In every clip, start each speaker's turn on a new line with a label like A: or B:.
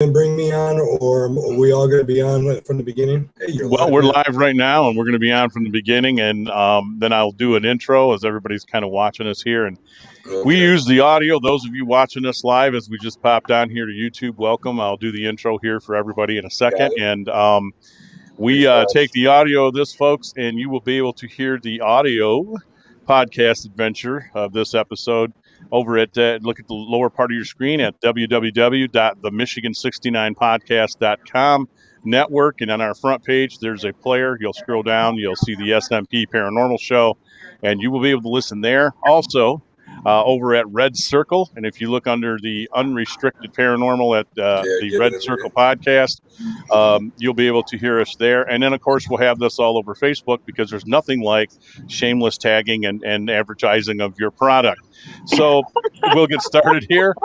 A: and bring me on, or are we all going to be on from the beginning?
B: Hey, we're live right now, and we're going to be on from the beginning, and then I'll do an intro as everybody's kind of watching us here. And we use the audio. Those of you watching us live, as we just popped on here to YouTube, welcome. I'll do the intro here for everybody in a second, and we take the audio of this, folks, and you will be able to hear the audio podcast adventure of this episode over at look at the lower part of your screen at www.themichigan69podcast.com network, and on our front page there's a player. You'll scroll down, you'll see the Smp Paranormal Show, and you will be able to listen there. Also over at Red Circle, and if you look under the Unrestricted Paranormal at the Red Circle podcast, you'll be able to hear us there. And then, of course, we'll have this all over Facebook, because there's nothing like shameless tagging and advertising of your product. So we'll get started here.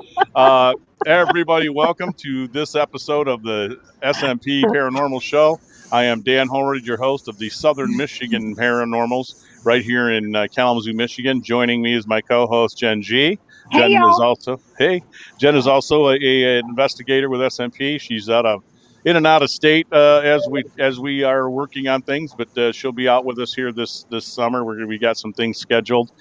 B: Everybody, welcome to this episode of the Smp Paranormal Show. I am Dan Holred, your host of the Southern Michigan Paranormals, right here in Kalamazoo, Michigan. Joining me is my co-host Jen G. Jen is also an investigator with SMP. She's in and out of state as we are working on things, but she'll be out with us here this summer. We got some things scheduled,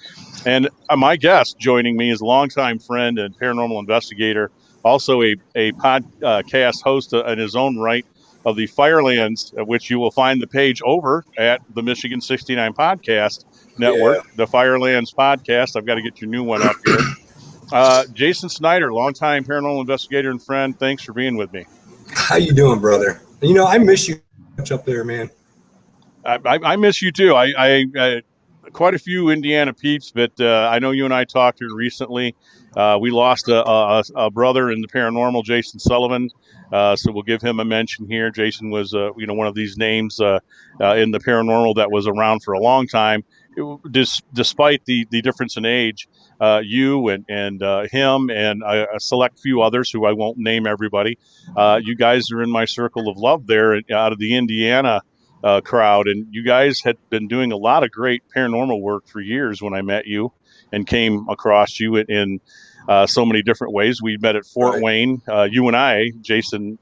B: and my guest joining me is a longtime friend and paranormal investigator, also a podcast host in his own right of the Firelands, which you will find the page over at the Michigan 69 Podcast Network, the Firelands Podcast. I've got to get your new one up here. Jason SNYDER, longtime paranormal investigator and friend. Thanks for being with me.
A: How you doing, brother? You know, I miss you much up there, man.
B: I miss you too. I quite a few Indiana peeps, but I know you and I talked here recently. We lost a brother in the paranormal, Jason Sullivan. So we'll give him a mention here. Jason was, one of these names in the paranormal that was around for a long time. Despite the difference in age, you and him and a select few others who I won't name everybody, you guys are in my circle of love there out of the Indiana crowd. And you guys had been doing a lot of great paranormal work for years when I met you and came across you in so many different ways. We met at Fort Wayne. You and I, Jason,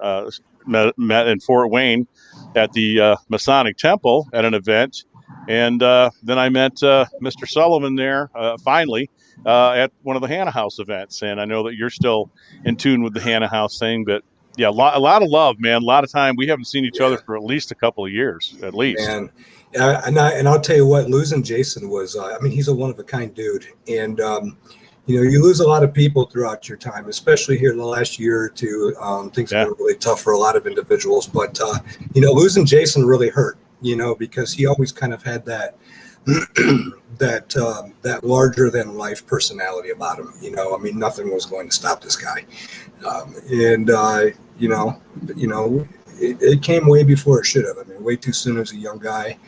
B: met in Fort Wayne at the Masonic Temple at an event. And then I met Mr. Sullivan there finally at one of the Hannah House events. And I know that you're still in tune with the Hannah House thing, but yeah, a lot of love, man. A lot of time. We haven't seen each other for at least a couple of years, at least.
A: Man. And I'll tell you what, losing Jason was, he's a one-of-a-kind dude. And, you lose a lot of people throughout your time, especially here in the last year or two. Things have been really tough for a lot of individuals. But, losing Jason really hurt, because he always kind of had that that larger than life personality about him. Nothing was going to stop this guy. It came way before it should have. Way too soon as a young guy.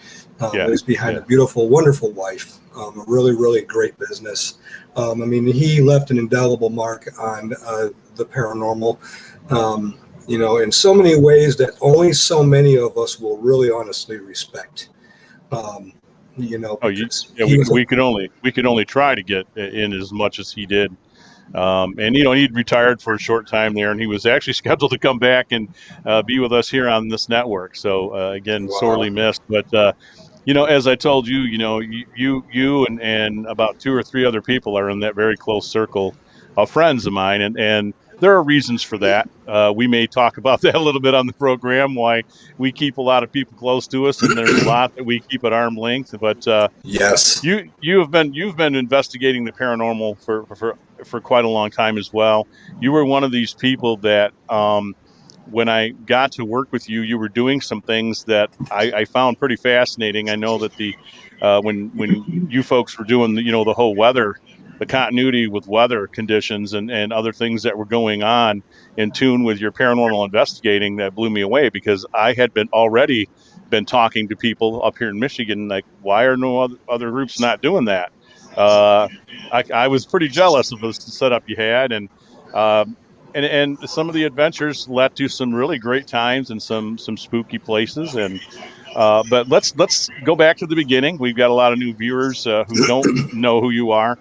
A: He was behind a beautiful, wonderful wife, a really, really great business. He left an indelible mark on the paranormal, in so many ways that only so many of us will really honestly respect. We
B: could only try to get in as much as he did. And he'd retired for a short time there, and he was actually scheduled to come back and be with us here on this network. So again, sorely missed. But as I told you, you and about 2 or 3 other people are in that very close circle of friends of mine, and there are reasons for that. We may talk about that a little bit on the program, why we keep a lot of people close to us, and there's a lot that we keep at arm's length. But
A: yes,
B: you've been investigating the paranormal for quite a long time as well. You were one of these people that when I got to work with you, you were doing some things that I found pretty fascinating. I know that when you folks were doing the whole weather, the continuity with weather conditions and other things that were going on in tune with your paranormal investigating, that blew me away, because I had already been talking to people up here in Michigan, like, why are no other groups not doing that? I was pretty jealous of the setup you had, and some of the adventures led to some really great times and some spooky places. And but let's go back to the beginning. We've got a lot of new viewers who don't know who you are.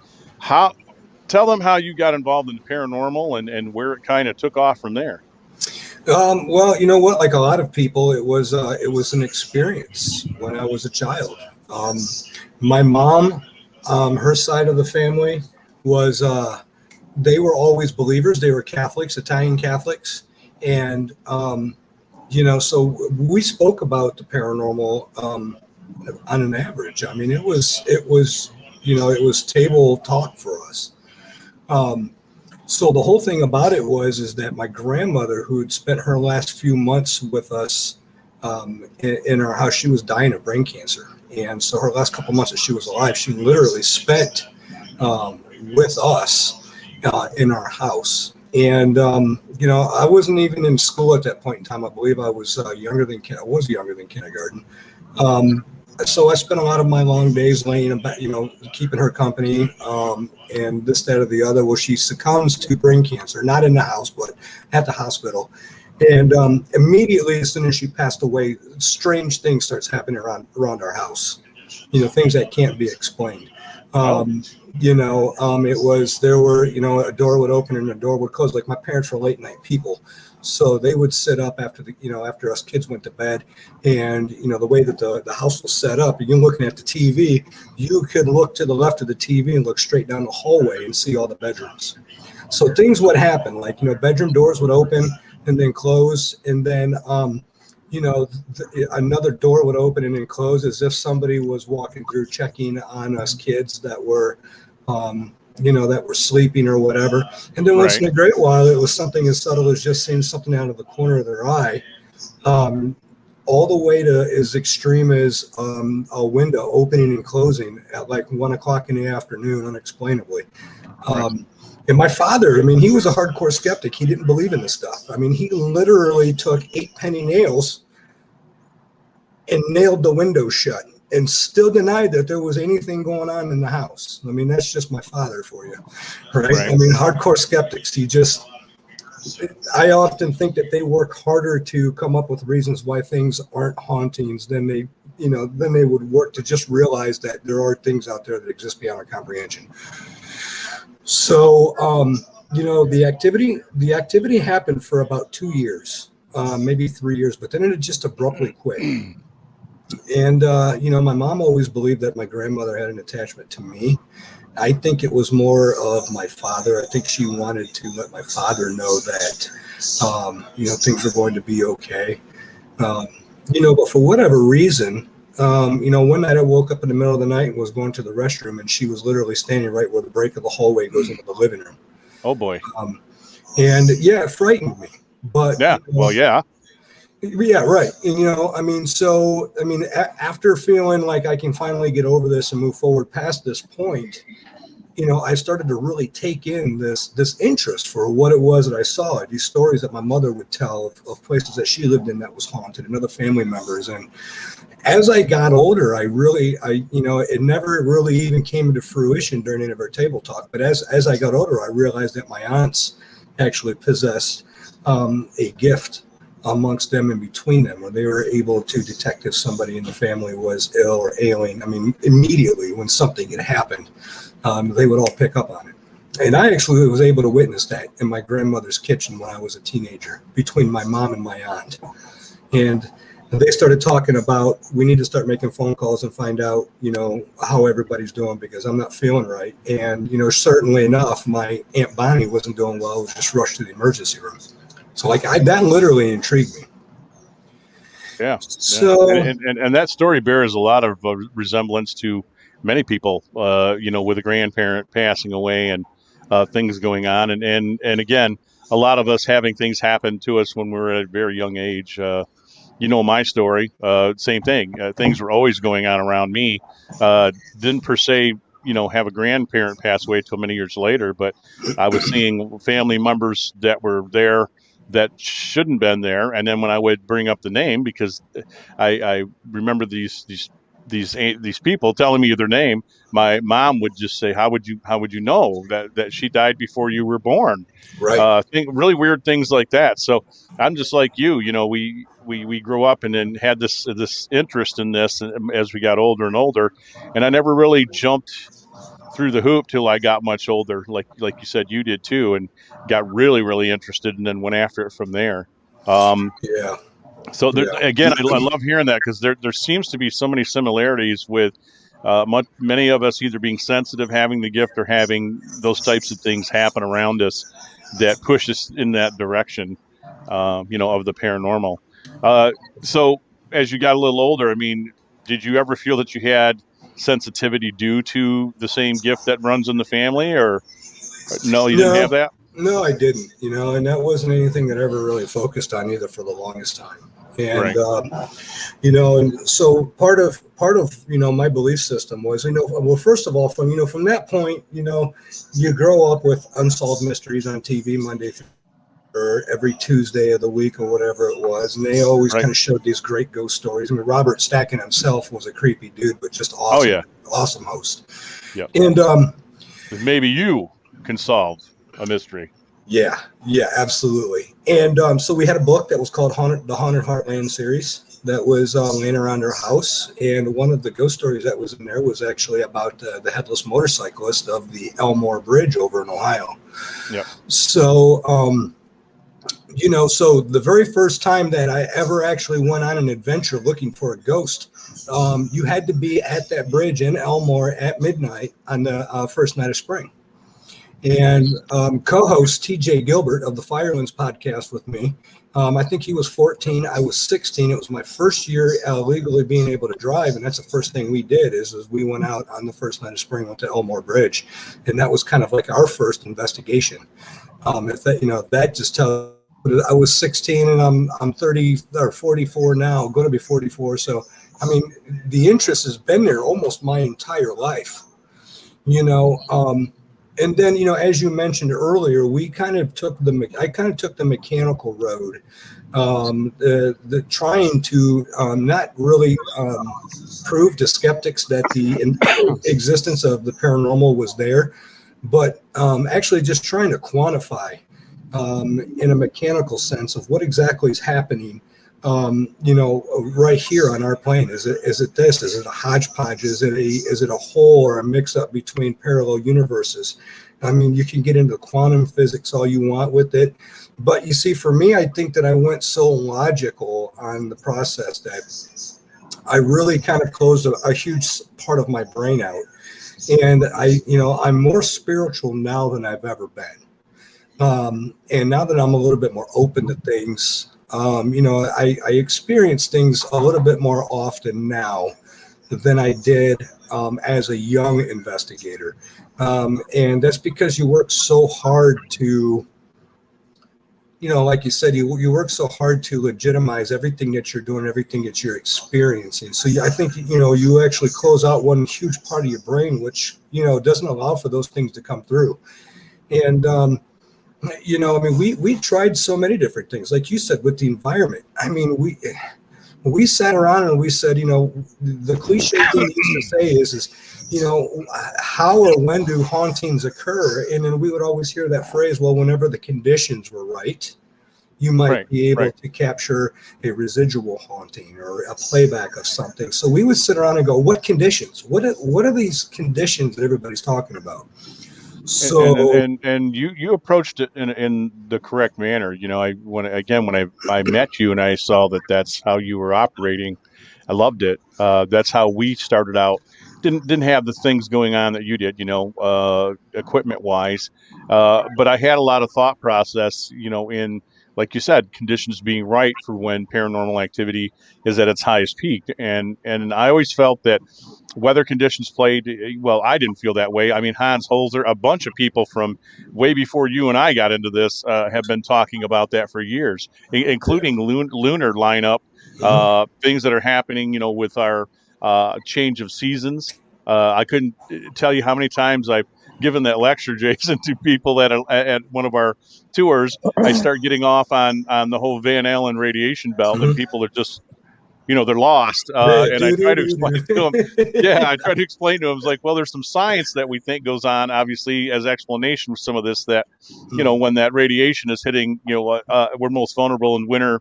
B: Tell them how you got involved in the paranormal and where it kind of took off from there.
A: Well, you know what? Like a lot of people, it was an experience when I was a child. Um, my mom, her side of the family was they were always believers. They were Catholics, Italian Catholics, and so we spoke about the paranormal on an average. I mean, it was table talk for us. Um, so the whole thing about it is that my grandmother, who had spent her last few months with us in our house, she was dying of brain cancer, and so her last couple months that she was alive, she literally spent with us in our house. And I wasn't even in school at that point in time. I believe I was younger than kindergarten. Um, so I spent a lot of my long days laying about, keeping her company, and this, that, or the other. Well, she succumbs to brain cancer, not in the house, but at the hospital. And immediately, as soon as she passed away, strange things starts happening around our house. Things that can't be explained. There were, a door would open and a door would close. Like my parents were late night people. So they would sit up after us kids went to bed. And, the way that the house was set up, you're looking at the TV, you could look to the left of the TV and look straight down the hallway and see all the bedrooms. So things would happen, like, bedroom doors would open and then close. And then, another door would open and then close as if somebody was walking through checking on us kids that were, that were sleeping or whatever. And then once in a great while, it was something as subtle as just seeing something out of the corner of their eye, all the way to as extreme as a window opening and closing at like 1 o'clock in the afternoon, unexplainably. And my father, I mean, he was a hardcore skeptic. He didn't believe in this stuff. I mean, he literally took 8 penny nails and nailed the window shut and still denied that there was anything going on in the house. I mean, that's just my father for you, right? I mean, hardcore skeptics. I often think that they work harder to come up with reasons why things aren't hauntings than they would work to just realize that there are things out there that exist beyond our comprehension. So, the activity happened for about 2 years, maybe 3 years, but then it just abruptly quit. And, my mom always believed that my grandmother had an attachment to me. I think it was more of my father. I think she wanted to let my father know that, things were going to be okay. But for whatever reason, one night I woke up in the middle of the night and was going to the restroom, and she was literally standing right where the break of the hallway goes into the living room.
B: Oh boy.
A: And yeah, it frightened me. But
B: yeah,
A: yeah, right. And, after feeling like I can finally get over this and move forward past this point, I started to really take in this interest for what it was that I saw, these stories that my mother would tell of places that she lived in that was haunted and other family members. And as I got older, it never really even came into fruition during any of our table talk. But as I got older, I realized that my aunts actually possessed a gift amongst them and between them, where they were able to detect if somebody in the family was ill or ailing. I mean, immediately when something had happened, they would all pick up on it. And I actually was able to witness that in my grandmother's kitchen when I was a teenager, between my mom and my aunt. And they started talking about, we need to start making phone calls and find out, how everybody's doing, because I'm not feeling right. And, certainly enough, my Aunt Bonnie wasn't doing well, was just rushed to the emergency room. So that literally intrigued me.
B: Yeah.
A: So,
B: and that story bears a lot of resemblance to many people, with a grandparent passing away and things going on. And again, a lot of us having things happen to us when we were at a very young age. My story, same thing. Things were always going on around me. Didn't per se, have a grandparent pass away till many years later, but I was seeing family members that were there that shouldn't been there. And then when I would bring up the name, because I remember these people telling me their name, my mom would just say, how would you know that she died before you were born?
A: right.
B: Think really weird things like that. So I'm just like you, we grew up and then had this interest in this as we got older and older, and I never really jumped through the hoop till I got much older, like you said you did too, and got really interested and then went after it from there.
A: Yeah.
B: So there,
A: Yeah.
B: again, I love hearing that because there seems to be so many similarities with many of us either being sensitive, having the gift, or having those types of things happen around us that push us in that direction, of the paranormal. Uh, so as you got a little older, I mean, did you ever feel that you had sensitivity due to the same gift that runs in the family, or no, you didn't have
A: No,
B: that?
A: no, I didn't, and that wasn't anything that I ever really focused on either for the longest time. And,
B: Right.
A: and so part of, my belief system was, well, first of all, from that point, you grow up with unsolved mysteries on TV Monday through or every Tuesday of the week or whatever it was. And they always
B: Right.
A: kind of showed these great ghost stories. I mean, Robert Stacken himself was a creepy dude, but just
B: Oh
A: awesome,
B: yeah.
A: awesome host.
B: Yep.
A: And,
B: Maybe you can solve a mystery.
A: yeah, absolutely. And so we had a book that was called The Haunted Heartland series that was laying around our house. And one of the ghost stories that was in there was actually about the headless motorcyclist of the Elmore Bridge over in Ohio.
B: Yep.
A: So, so the very first time that I ever actually went on an adventure looking for a ghost, you had to be at that bridge in Elmore at midnight on the first night of spring. And co-host TJ Gilbert of the Firelands podcast with me. I think he was 14. I was 16. It was my first year legally being able to drive, and that's the first thing we did is we went out on the first night of spring, went to Elmore Bridge, and that was kind of like our first investigation. If that, that just tells. I was 16 and I'm 30 or 44 now, going to be 44. So, I mean, the interest has been there almost my entire life. And then as you mentioned earlier, I kind of took the mechanical road, the trying to not really prove to skeptics that the existence of the paranormal was there, but actually just trying to quantify in a mechanical sense of what exactly is happening right here on our plane. Is it this? Is it a hodgepodge? Is it a whole or a mix up between parallel universes? I mean, you can get into quantum physics all you want with it, but you see, for me, I think that I went so logical on the process that I really kind of closed a huge part of my brain out, and I'm more spiritual now than I've ever been. And now that I'm a little bit more open to things, I experience things a little bit more often now than I did as a young investigator. And that's because you work so hard to, like you said, you work so hard to legitimize everything that you're doing, everything that you're experiencing. So I think, you actually close out one huge part of your brain, which, doesn't allow for those things to come through. And, I mean, we tried so many different things, like you said, with the environment. I mean, we sat around and we said, the cliche thing we used to say is, how or when do hauntings occur? And then we would always hear that phrase, well, whenever the conditions were right, you might be able to capture a residual haunting or a playback of something. So we would sit around and go, what conditions? What are these conditions that everybody's talking about? So
B: And you approached it in the correct manner. When I met you and I saw that that's how you were operating, I loved it. That's how we started out. Didn't have the things going on that you did, equipment wise. But I had a lot of thought process, in, like you said, conditions being right for when paranormal activity is at its highest peak. And I always felt that weather conditions played, well, I didn't feel that way. I mean, Hans Holzer, a bunch of people from way before you and I got into this have been talking about that for years, including lunar lineup, things that are happening, with our change of seasons. I couldn't tell you how many times I've given that lecture, Jason, to people at one of our tours. I start getting off on the whole Van Allen radiation belt, and people are just, they're lost. And I try to explain to them, yeah, I try to explain to them, it's like, well, there's some science that we think goes on, obviously, as explanation for some of this, that, when that radiation is hitting, we're most vulnerable in winter,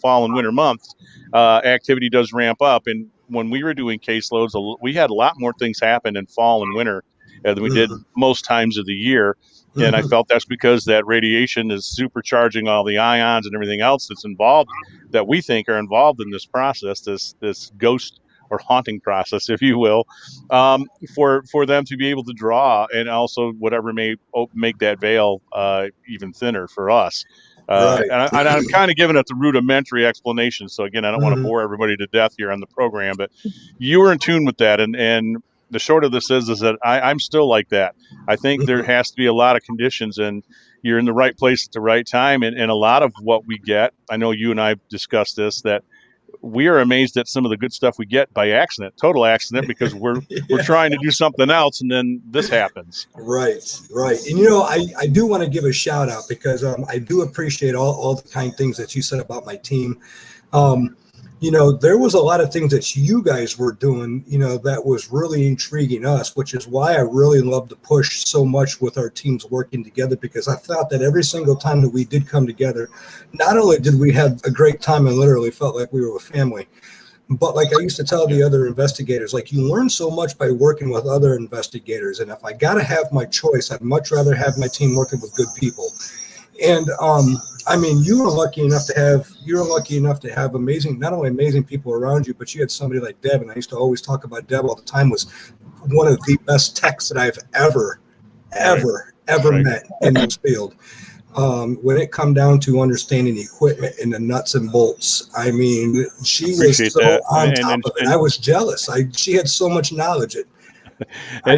B: fall and winter months, activity does ramp up. And when we were doing caseloads, we had a lot more things happen in fall and winter than we did most times of the year. And I felt that's because that radiation is supercharging all the ions and everything else that's involved, that we think are involved in this process, this ghost or haunting process, if you will, for them to be able to draw, and also whatever may make that veil even thinner for us.
A: Right.
B: And I'm kind of giving it the rudimentary explanation. So again, I don't want to bore everybody to death here on the program, but you were in tune with that. And the short of this is that I'm still like that. I think there has to be a lot of conditions, and you're in the right place at the right time. And a lot of what we get, I know you and I have discussed this, that we are amazed at some of the good stuff we get by accident, total accident, because we're trying to do something else, and then this happens.
A: Right. And you know, I do want to give a shout out, because I do appreciate all the kind things that you said about my team. You know, there was a lot of things that you guys were doing, you know, that was really intriguing us, which is why I really love to push so much with our teams working together, because I thought that every single time that we did come together, not only did we have a great time and literally felt like we were a family, but like I used to tell the other investigators, like, you learn so much by working with other investigators. And if I got to have my choice, I'd much rather have my team working with good people. And I mean, you were lucky enough to have amazing, not only amazing people around you, but you had somebody like Deb. And I used to always talk about Deb all the time, was one of the best techs that I've ever met in this field. When it come down to understanding equipment and the nuts and bolts, I mean, she was so on top of it. I was jealous. She had so much knowledge.
B: I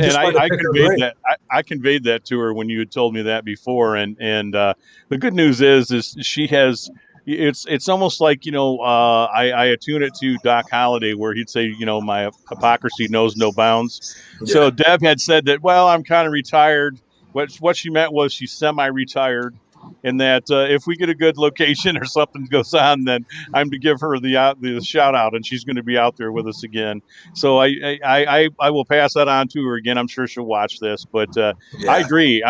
B: conveyed that. I conveyed that to her when you had told me that before. And the good news is she has. It's almost like, you know, I attune it to Doc Holliday, where he'd say, you know, my hypocrisy knows no bounds. Yeah. So Deb had said that, well, I'm kind of retired. What she meant was she's semi-retired, and that if we get a good location or something goes on, then I'm to give her the shout out, and she's going to be out there with us again. So I will pass that on to her again. I'm sure she'll watch this, but I agree.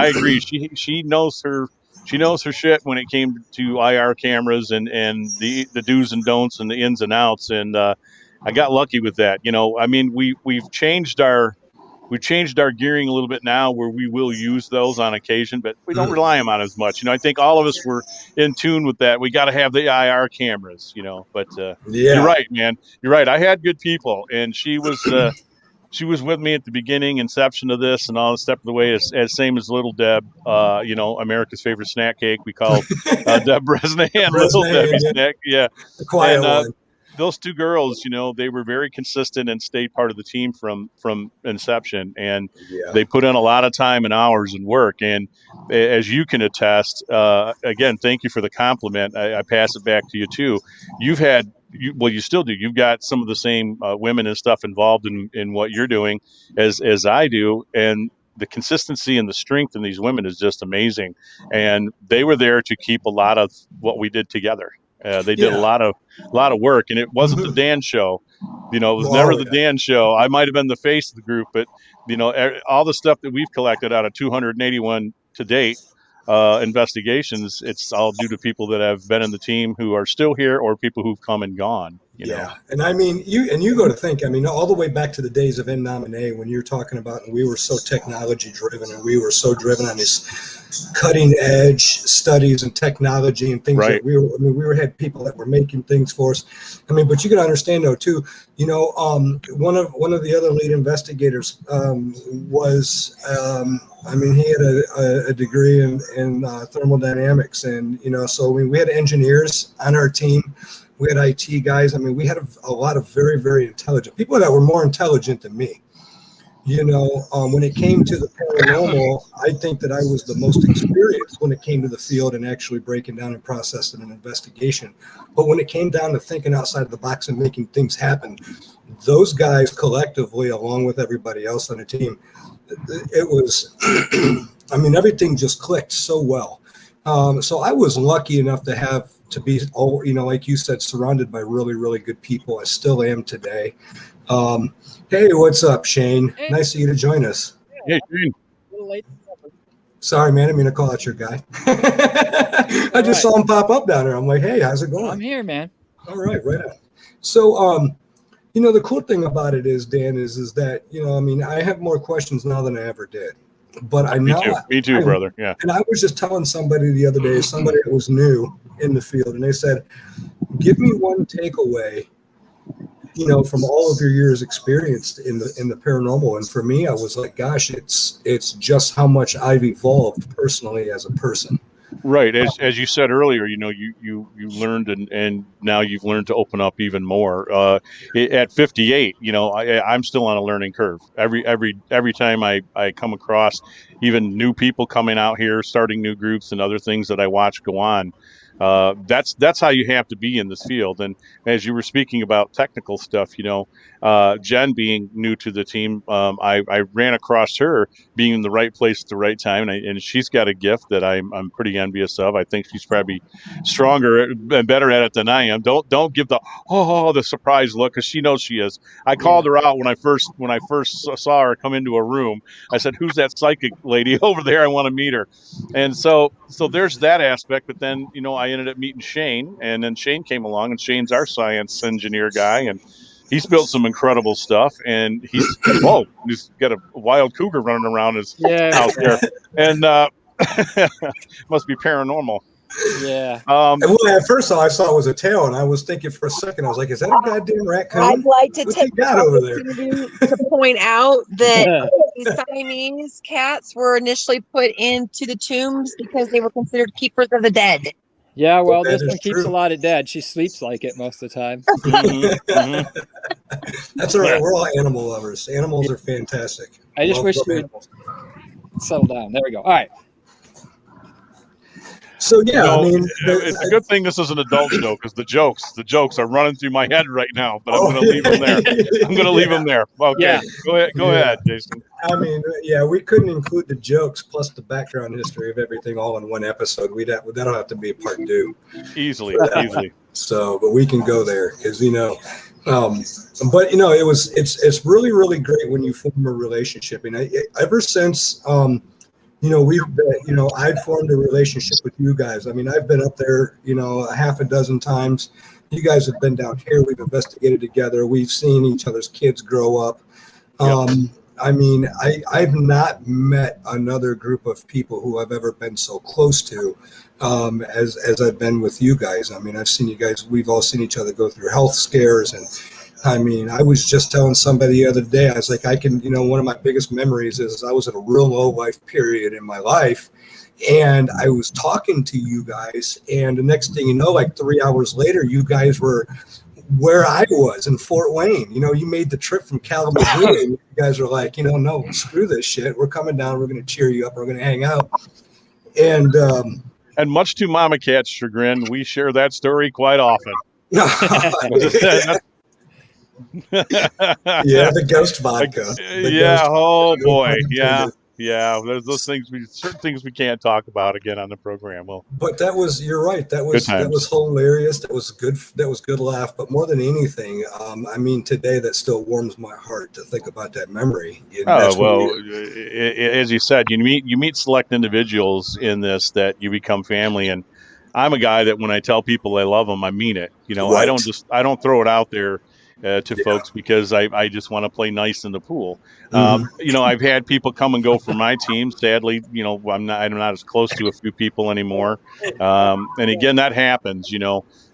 B: She knows her shit when it came to IR cameras and the do's and don'ts and the ins and outs. And I got lucky with that. You know, I mean, we've changed our gearing a little bit now, where we will use those on occasion, but we don't rely on them as much. You know, I think all of us were in tune with that. We got to have the IR cameras, you know, but You're right, man. You're right. I had good people, and she was with me at the beginning, inception of this, and all the step of the way, as same as little Deb, you know, America's favorite snack cake. We called Deb Bresnahan Little Debbie Snack. Yeah.
A: The quiet one.
B: Those two girls, you know, they were very consistent and stayed part of the team from inception, and they put in a lot of time and hours and work. And as you can attest, again, thank you for the compliment. I pass it back to you too. You still do. You've got some of the same women and stuff involved in what you're doing as I do, and the consistency and the strength in these women is just amazing. And they were there to keep a lot of what we did together. They did a lot of work, and it wasn't the Dan show. You know, it was never the Dan show. I might have been the face of the group, but you know, all the stuff that we've collected out of 281 to date investigations, it's all due to people that have been in the team who are still here, or people who've come and gone. You know?
A: And I mean, you go to think, I mean, all the way back to the days of N-Nominee, when you're talking about, and we were so technology driven, and we were so driven on these cutting edge studies and technology and things that we had people that were making things for us. I mean, but you can understand though too, you know, one of the other lead investigators was, I mean, he had a degree in thermodynamics, and you know, so we had engineers on our team. We had IT guys. I mean, we had a lot of very, very intelligent people that were more intelligent than me. You know, when it came to the paranormal, I think that I was the most experienced when it came to the field and actually breaking down and processing an investigation. But when it came down to thinking outside the box and making things happen, those guys collectively, along with everybody else on the team, it was, I mean, everything just clicked so well. So I was lucky enough to be, you know, like you said, surrounded by really, really good people. I still am today. Hey, what's up, Shane? Hey. Nice of you to join us.
B: Hey, Shane.
A: Sorry, man. I didn't mean to call out your guy. I just saw him pop up down there. I'm like, hey, how's it going?
C: I'm here, man.
A: All right, right on. So, The cool thing about it is, Dan, is that, I mean, I have more questions now than I ever did. But
B: Me too, brother. Yeah.
A: And I was just telling somebody the other day, somebody that was new in the field, and they said, give me one takeaway, from all of your years experience in the paranormal. And for me, I was like, gosh, it's just how much I've evolved personally as a person.
B: Right. As you said earlier, you learned and now you've learned to open up even more. At 58, I'm still on a learning curve. Every time I come across even new people coming out here, starting new groups and other things that I watch go on. That's how you have to be in this field. And as you were speaking about technical stuff, Jen being new to the team, I ran across her being in the right place at the right time, and she's got a gift that I'm pretty envious of. I think she's probably stronger and better at it than I am. Don't give the surprise look, because she knows she is. I called her out when I first saw her come into a room. I said, "Who's that psychic lady over there? I want to meet her." And so there's that aspect. But then I ended up meeting Shane, and then Shane came along, and Shane's our science engineer guy, and he's built some incredible stuff, and he's got a wild cougar running around his house there, and must be paranormal.
C: Yeah.
A: Well, at first all I saw was a tail, and I was thinking for a second, I was like, "Is that a goddamn raccoon?"
D: I'd like to
A: What's
D: take
A: he got over there?
D: to point out that the Siamese cats were initially put into the tombs because they were considered keepers of the dead.
C: Yeah, well,
A: That
C: this
A: is
C: one keeps
A: true.
C: a lot of dead. She sleeps like it most of the time.
A: That's all right. We're all animal lovers. Animals are fantastic.
C: I just wish you would settle down. There we go. All right.
A: So yeah, I mean,
B: it's a good thing this is an adult show, because the jokes are running through my head right now. But I'm going to leave them there. I'm going to leave them there. Okay,
C: Yeah.
B: Go ahead, Jason.
A: I mean, yeah, we couldn't include the jokes plus the background history of everything all in one episode. That'll have to be a part 2.
B: Easily.
A: So, but we can go there because but it's really, really great when you form a relationship. And ever since I've formed a relationship with you guys. I mean, I've been up there, a half a dozen times. You guys have been down here. We've investigated together. We've seen each other's kids grow up. I mean, I've not met another group of people who I've ever been so close to as I've been with you guys. I mean, I've seen you guys. We've all seen each other go through health scares, and I mean, I was just telling somebody the other day, I was like, one of my biggest memories is I was in a real low life period in my life, and I was talking to you guys, and the next thing you know, like 3 hours later, you guys were where I was in Fort Wayne. You made the trip from Kalamazoo, and you guys are like, no, screw this shit. We're coming down. We're going to cheer you up. We're going to hang out.
B: And much to Mama Cat's chagrin, we share that story quite often.
A: Yeah, the ghost vodka.
B: Boy. Yeah. There's those things certain things we can't talk about again on the program. Well,
A: but you're right. That was hilarious. That was good. That was good laugh. But more than anything, I mean, today that still warms my heart to think about that memory.
B: As you said, you meet select individuals in this that you become family. And I'm a guy that when I tell people I love them, I mean it.
A: Right.
B: I don't throw it out there to folks because I just want to play nice in the pool. I've had people come and go from my team. Sadly, I'm not as close to a few people anymore. And again, that happens.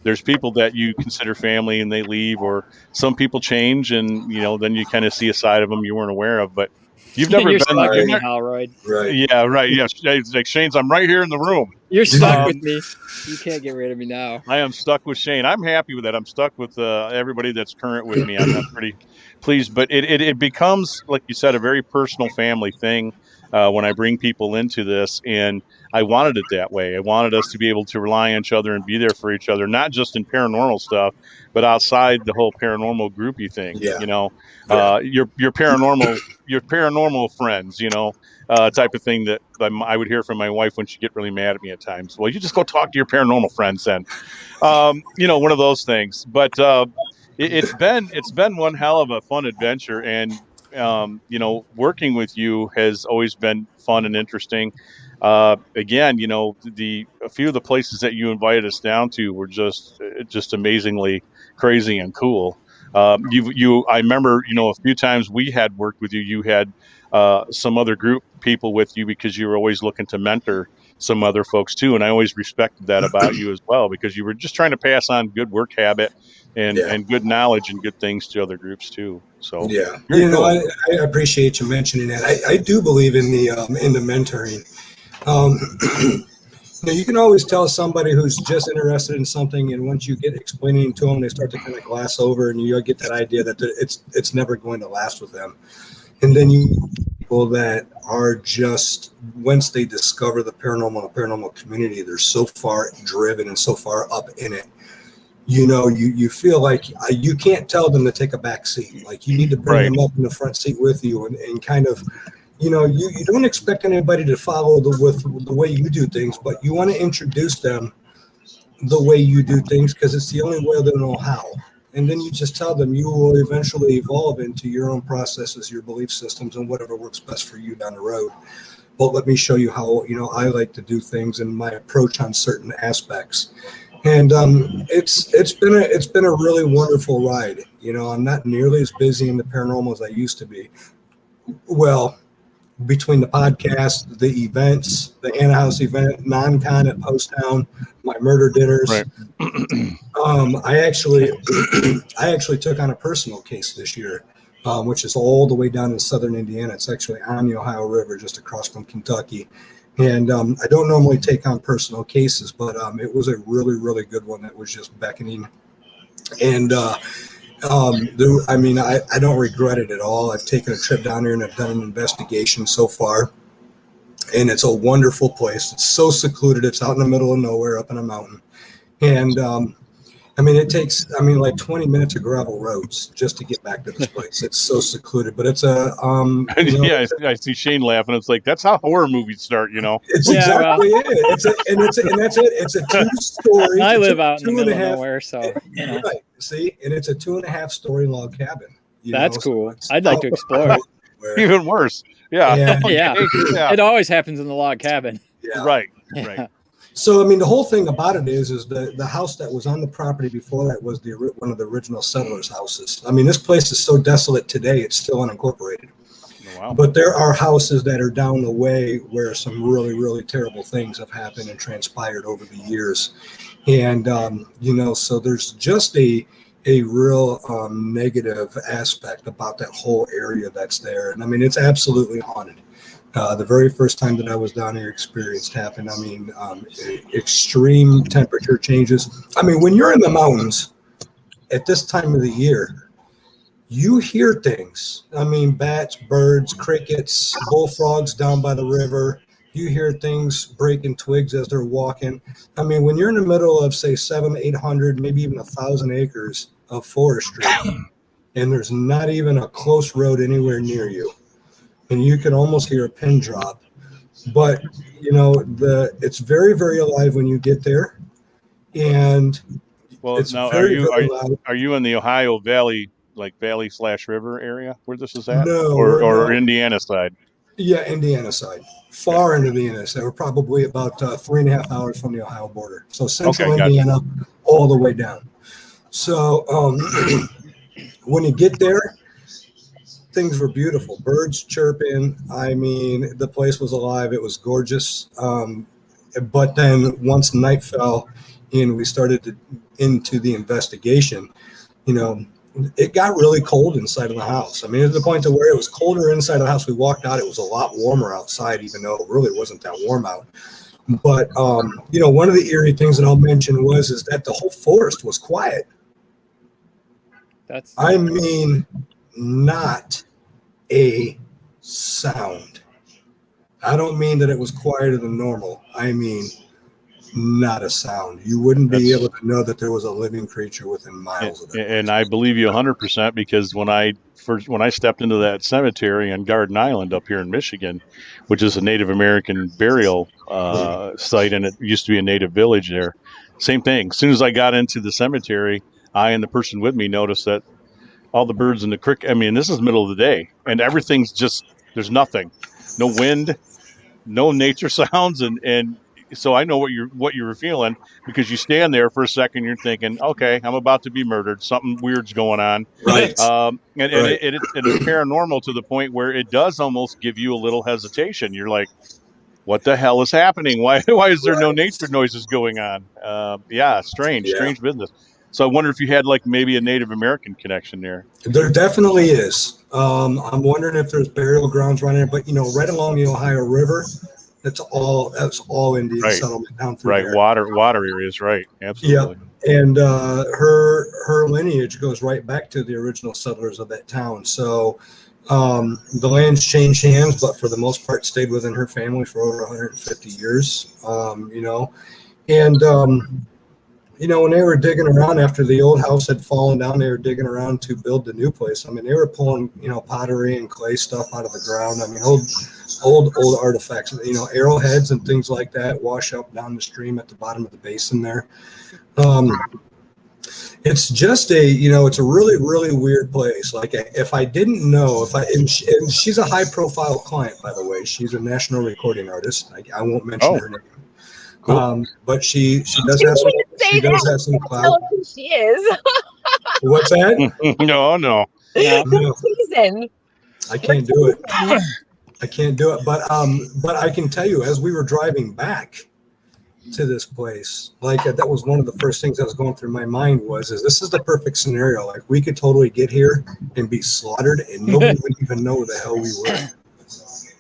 B: There's people that you consider family and they leave, or some people change, and then you kind of see a side of them you weren't aware of. But you've never been
C: stuck with me, Howard.
A: Right.
B: Yeah, right. Yeah, like Shane's. I'm right here in the room.
C: You're stuck with me. You can't get rid of me now.
B: I am stuck with Shane. I'm happy with that. I'm stuck with everybody that's current with me. I'm pretty pleased. But it becomes, like you said, a very personal family thing when I bring people into this. And I wanted it that way. I wanted us to be able to rely on each other and be there for each other, not just in paranormal stuff, but outside the whole paranormal groupie thing.
A: Yeah.
B: Your paranormal friends, type of thing that I would hear from my wife when she'd get really mad at me at times. Well, you just go talk to your paranormal friends then. One of those things. But it's been one hell of a fun adventure, and working with you has always been fun and interesting. Again, a few of the places that you invited us down to were just amazingly crazy and cool. I remember, a few times we had worked with you. You had some other group people with you because you were always looking to mentor some other folks too. And I always respected that about you as well, because you were just trying to pass on good work habit and good knowledge and good things to other groups too. So
A: yeah,
B: cool.
A: I appreciate you mentioning that. I do believe in the mentoring. You can always tell somebody who's just interested in something, and once you get explaining to them, they start to kind of glass over, and you get that idea that it's never going to last with them. And then you people that are just, once they discover the paranormal community, they're so far driven and so far up in it. You feel like you can't tell them to take a back seat. Like, you need to bring them up in the front seat with you, and kind of, you don't expect anybody to follow the way you do things, but you want to introduce them the way you do things, because it's the only way they'll know how. And then you just tell them you will eventually evolve into your own processes, your belief systems, and whatever works best for you down the road. But let me show you how, I like to do things and my approach on certain aspects. And it's been a really wonderful ride. I'm not nearly as busy in the paranormal as I used to be. Well, between the podcast, the events, the Anna House event, non-con at Post Town, my murder dinners.
B: Right.
A: I actually took on a personal case this year, which is all the way down in southern Indiana. It's actually on the Ohio River, just across from Kentucky. And I don't normally take on personal cases, but it was a really, really good one that was just beckoning. And I don't regret it at all. I've taken a trip down there and I've done an investigation so far. And it's a wonderful place. It's so secluded. It's out in the middle of nowhere up in a mountain. And it takes, like 20 minutes of gravel roads just to get back to this place. It's so secluded, but it's a,
B: I see Shane laughing. It's like, that's how horror movies start,
A: It's exactly it. And that's it. It's a 2-story.
C: I live out in the middle of nowhere, so,
A: Right. See, and it's a 2.5-story log cabin.
C: That's cool. So I'd like to explore it.
B: Even worse. Yeah.
C: Yeah. It always happens in the log cabin.
A: Yeah.
B: Right.
A: So, the whole thing about it is the house that was on the property before that was one of the original settlers' houses. This place is so desolate today, it's still unincorporated.
B: Oh, wow.
A: But there are houses that are down the way where some really, really terrible things have happened and transpired over the years. And, so there's just a real negative aspect about that whole area that's there. And, it's absolutely haunted. The very first time that I was down here experienced happened. Extreme temperature changes. When you're in the mountains at this time of the year, you hear things. Bats, birds, crickets, bullfrogs down by the river. You hear things breaking twigs as they're walking. When you're in the middle of, say, 700, 800, maybe even 1,000 acres of forestry, and there's not even a close road anywhere near you, and you can almost hear a pin drop. But, it's very, very alive when you get there. And it's
B: now
A: very loud.
B: Are you in the Ohio Valley, like Valley/River area where this is at?
A: No,
B: or Indiana side?
A: Yeah, Indiana side. Far into the Indiana side. We're probably about 3.5 hours from the Ohio border. So central Indiana, all the way down. So when you get there, things were beautiful. Birds chirping. The place was alive. It was gorgeous. But then once night fell and we started into the investigation, it got really cold inside of the house. To the point to where it was colder inside of the house. We walked out. It was a lot warmer outside, even though it really wasn't that warm out. But, one of the eerie things that I'll mention is that the whole forest was quiet. Not a sound. I don't mean that it was quieter than normal. Not a sound. You wouldn't be able to know that there was a living creature within miles of it.
B: And I believe you 100%, because when I stepped into that cemetery on Garden Island up here in Michigan, which is a Native American burial site, and it used to be a native village there, same thing. As soon as I got into the cemetery, I and the person with me noticed that all the birds in the creek, this is the middle of the day, and everything's just, there's nothing, no wind, no nature sounds, and so I know what you were feeling, because you stand there for a second, you're thinking, okay, I'm about to be murdered. Something weird's going on.
A: Right.
B: And
A: Right.
B: it's paranormal to the point where it does almost give you a little hesitation. You're like, what the hell is happening? Why is there no nature noises going on? Yeah, strange business. So I wonder if you had like maybe a Native American connection there.
A: There definitely is. I'm wondering if there's burial grounds running, but right along the Ohio River, that's all Indian settlement down through there.
B: Water areas, right? Absolutely.
A: Yeah, and her lineage goes right back to the original settlers of that town. So the land's changed hands, but for the most part, stayed within her family for over 150 years. When they were digging around after the old house had fallen down, they were digging around to build the new place. I mean, they were pulling, pottery and clay stuff out of the ground. I mean, old artifacts, arrowheads and things like that wash up down the stream at the bottom of the basin there. It's just it's a really, really weird place. Like, if I didn't know, and she's a high profile client, by the way. She's a national recording artist. I won't mention her name. Cool. But she does have some clout.
D: She is.
A: What's that?
B: No.
D: Season.
A: I can't do it. I can't do it. But I can tell you, as we were driving back to this place, like, that was one of the first things that was going through my mind is this is the perfect scenario. Like, we could totally get here and be slaughtered, and nobody would even know who the hell we were.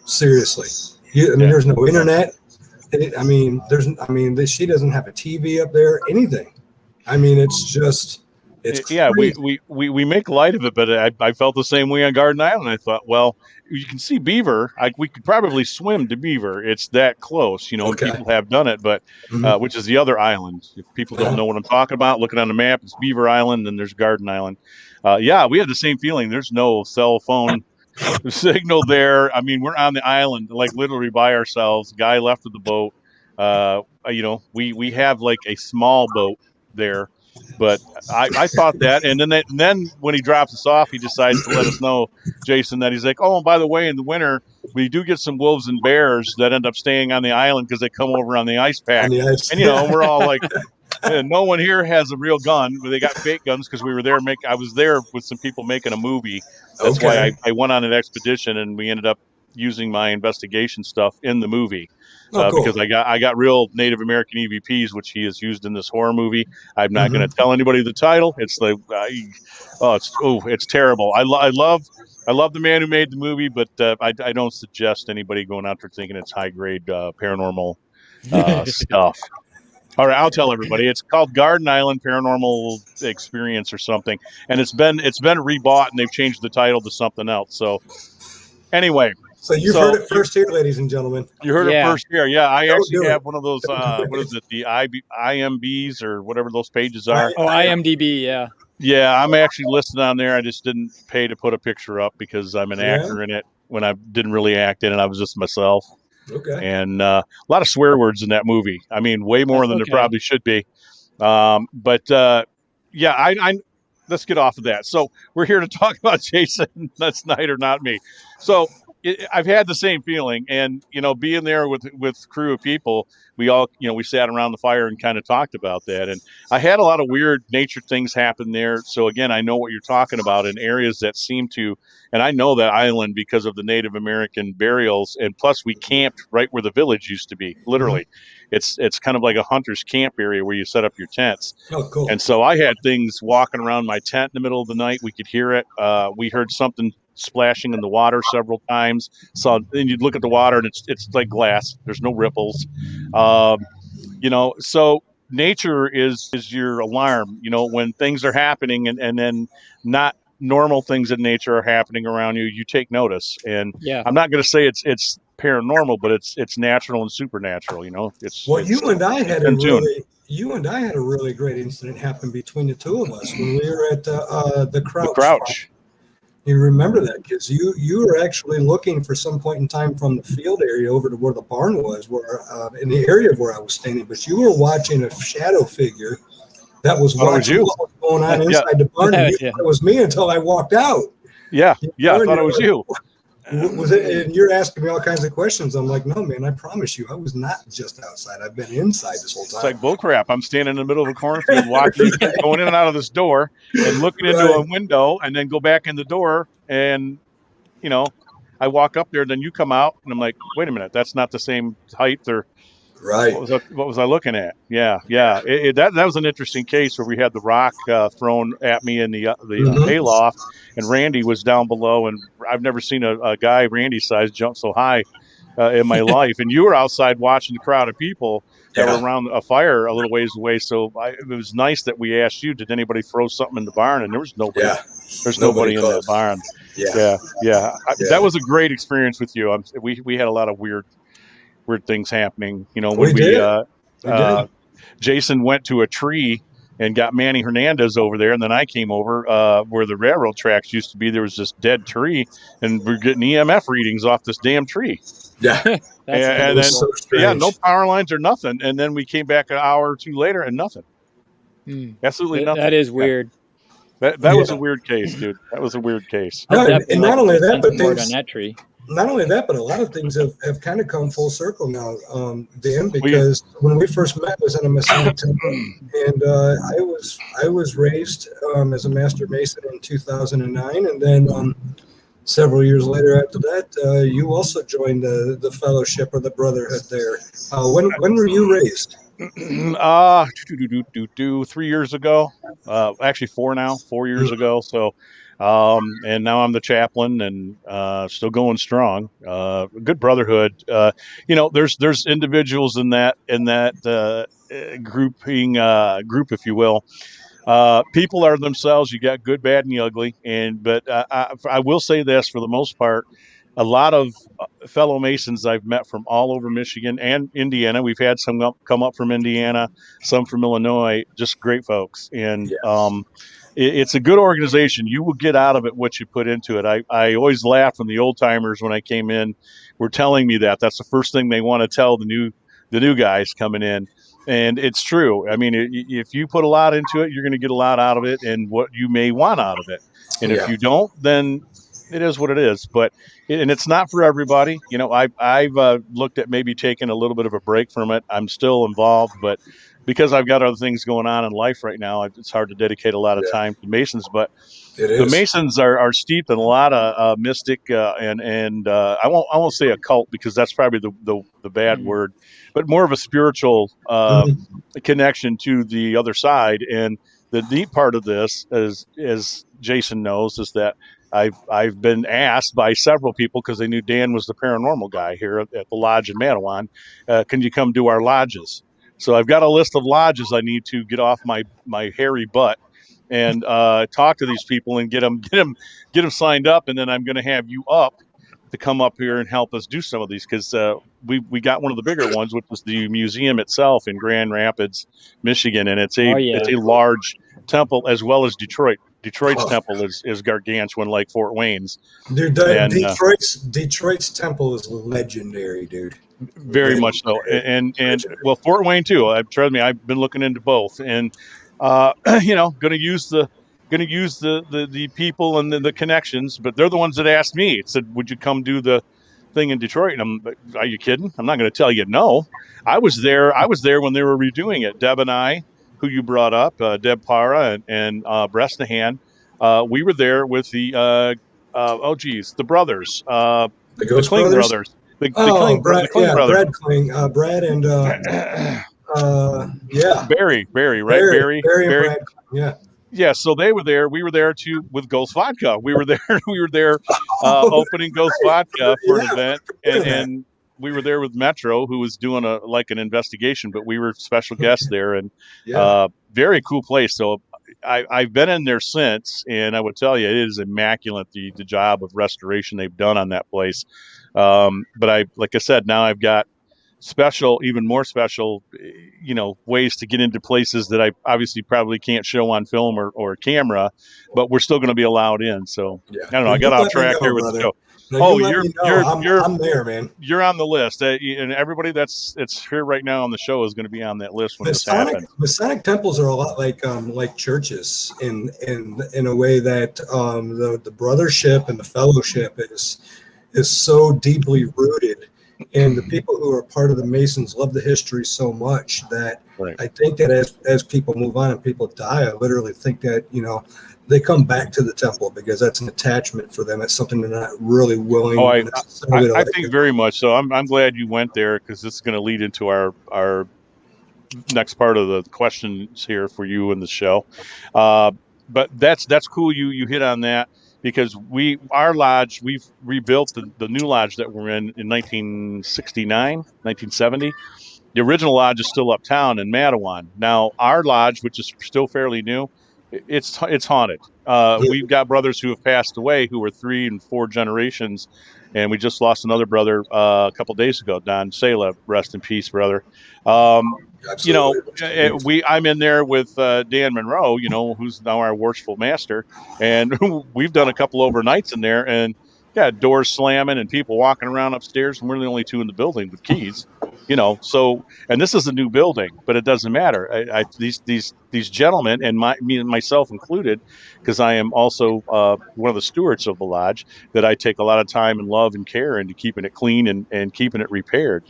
A: Seriously. There's no internet. She doesn't have a TV up there, anything. I mean, it's crazy.
B: We make light of it, but I felt the same way on Garden Island. I thought, well, you can see beaver. We could probably swim to beaver. It's that close, and people have done it, but which is the other island. If people don't know what I'm talking about, looking on the map, it's Beaver Island, and there's Garden Island. We had the same feeling. There's no cell phone signal there. I mean, we're on the island, like, literally by ourselves. Guy left with the boat. We have like a small boat there, but I thought that, and then when he drops us off, he decides to let us know, Jason, that he's like, oh, and by the way, in the winter we do get some wolves and bears that end up staying on the island because they come over on the ice pack. And we're all like, no one here has a real gun, but they got fake guns because we were there. I was there with some people making a movie. That's why I went on an expedition, and we ended up using my investigation stuff in the movie. Cool. Because I got real Native American EVPs, which he has used in this horror movie. I'm not going to tell anybody the title. It's like, it's terrible. I love the man who made the movie, but I don't suggest anybody going out there thinking it's high grade paranormal stuff. All right, I'll tell everybody. It's called Garden Island Paranormal Experience or something, and it's been rebought, and they've changed the title to something else. So anyway.
A: So you've heard it first here, ladies and gentlemen.
B: You heard it first here. Yeah, I actually have one of those, what is it, the IMBs or whatever those pages are.
C: Oh, IMDb, yeah.
B: Yeah, I'm actually listed on there. I just didn't pay to put a picture up because I'm an actor in it when I didn't really act in it. I was just myself.
A: Okay.
B: And a lot of swear words in that movie. I mean, way more than there probably should be. Let's get off of that. So we're here to talk about Jason SNYDER, not me. So I've had the same feeling, and being there with crew of people, we all we sat around the fire and kind of talked about that, and I had a lot of weird nature things happen there. So again, I know what you're talking about in areas that seem to, and I know that island because of the Native American burials, and plus we camped right where the village used to be. Literally, it's kind of like a hunter's camp area where you set up your tents.
A: Oh, cool.
B: And so I had things walking around my tent in the middle of the night. We could hear it. We heard something splashing in the water several times. So then you'd look at the water and it's like glass. There's no ripples. So nature is your alarm, when things are happening and then not normal things in nature are happening around you, you take notice. And I'm not going to say it's paranormal, but it's natural and supernatural,
A: you and I had a really great incident happen between the two of us when we were at the Crouch. You remember that, because you were actually looking for some point in time from the field area over to where the barn was, where in the area where I was standing. But you were watching a shadow figure that was watching what was going on inside the barn. And you thought it was me until I walked out.
B: I thought it was you.
A: Was it? And you're asking me all kinds of questions. I'm like, no, man, I promise you, I was not just outside. I've been inside this whole time.
B: It's like bullcrap. I'm standing in the middle of a cornfield, walking, going in and out of this door, and looking into a window, and then go back in the door, and I walk up there, then you come out, and I'm like, wait a minute, that's not the same height, or
A: right.
B: What was I looking at? Yeah. That was an interesting case where we had the rock thrown at me in the hayloft, and Randy was down below, and I've never seen a guy Randy's size jump so high in my life. And you were outside watching the crowd of people that were around a fire a little ways away. So it was nice that we asked you, did anybody throw something in the barn? And there was nobody.
A: Yeah.
B: There's nobody in that barn. Yeah. That was a great experience with you. We had a lot of weird things happening. When we Jason went to a tree and got Manny Hernandez over there, and then I came over where the railroad tracks used to be. There was this dead tree, and we're getting EMF readings off this damn tree.
A: Yeah.
B: and then
A: so
B: no power lines or nothing. And then we came back an hour or two later and nothing. Absolutely nothing.
C: That is weird.
B: That was a weird case, dude. That was a weird case.
A: No, and not only that, but
C: on that tree.
A: Not only that, but a lot of things have kind of come full circle now, Dan, because when we first met was in a Masonic temple, and I was raised as a Master Mason in 2009, and then several years later after that, you also joined the fellowship or the brotherhood there. When were you raised?
B: 3 years ago, actually 4 years ago. So, and now I'm the chaplain and still going strong. Good brotherhood. There's individuals in that group, if you will. People are themselves. You got good, bad, and the ugly. But I will say this, for the most part, a lot of fellow Masons I've met from all over Michigan and Indiana. We've had some come up from Indiana, some from Illinois, just great folks. And it's a good organization. You will get out of it what you put into it. I always laugh when the old timers, when I came in, were telling me that. That's the first thing they want to tell the new guys coming in. And it's true. I mean, if you put a lot into it, you're going to get a lot out of it and what you may want out of it. And if you don't, then it is what it is. But and it's not for everybody. I've looked at maybe taking a little bit of a break from it. I'm still involved, but because I've got other things going on in life right now, it's hard to dedicate a lot of time to Masons. But the Masons are steeped in a lot of mystic and I won't say occult, because that's probably the bad word, but more of a spiritual connection to the other side. And the neat part of this, as Jason knows, is that I've been asked by several people, because they knew Dan was the paranormal guy here at the lodge in Matawan, can you come do our lodges? So I've got a list of lodges I need to get off my hairy butt and talk to these people and get them signed up, and then I'm going to have you up to come up here and help us do some of these, because we got one of the bigger ones, which was the museum itself in Grand Rapids, Michigan, and it's a large temple, as well as Detroit. Detroit's temple is gargantuan, like Fort Wayne's.
A: Dude, Detroit's temple is legendary, dude.
B: Very much so, and well, Fort Wayne too. Trust me, I've been looking into both, and going to use the people and the connections, but they're the ones that asked me. It said, "Would you come do the thing in Detroit?" And I'm, are you kidding? I'm not going to tell you no. I was there when they were redoing it. Deb and I, who you brought up, Deb Para and Bresnahan, we were there with the the brothers,
A: the
B: Kling brothers. The Kling brothers.
A: Brad Kling, Brad and
B: Barry, right? Barry,
A: Brad,
B: yeah. So they were there. We were there too with Ghost Vodka. We were there opening Ghost Vodka for an event, and we were there with Metro, who was doing an investigation, but we were special guests there, and very cool place. So I've been in there since, and I would tell you, it is immaculate, the job of restoration they've done on that place. But like I said, now I've got even more special, ways to get into places that I obviously probably can't show on film or camera, but we're still going to be allowed in. So I don't know. I got off track here with the show.
A: No, I'm there, man.
B: You're on the list, and everybody that's here right now on the show is going to be on that list when this happens.
A: Masonic temples are a lot like churches in a way that the brothership and the fellowship is so deeply rooted. And the people who are part of the Masons love the history so much that I think that as people move on and people die, I literally think that, they come back to the temple because that's an attachment for them. It's something they're not really willing.
B: I think very much so. I'm glad you went there, because this is going to lead into our next part of the questions here for you in the show. But that's cool. You hit on that, because our lodge, we've rebuilt the new lodge that we're in 1969, 1970. The original lodge is still uptown in Mattawan. Now, our lodge, which is still fairly new, it's haunted. We've got brothers who have passed away who were 3 and 4 generations, and we just lost another brother a couple days ago, Don Sala. Rest in peace, brother. I'm in there with Dan Monroe, who's now our worshipful master, and we've done a couple overnights in there, and doors slamming and people walking around upstairs, and we're the only 2 in the building with keys. So, and this is a new building, but it doesn't matter. These gentlemen, and me and myself included, because I am also one of the stewards of the lodge, that I take a lot of time and love and care into keeping it clean and keeping it repaired.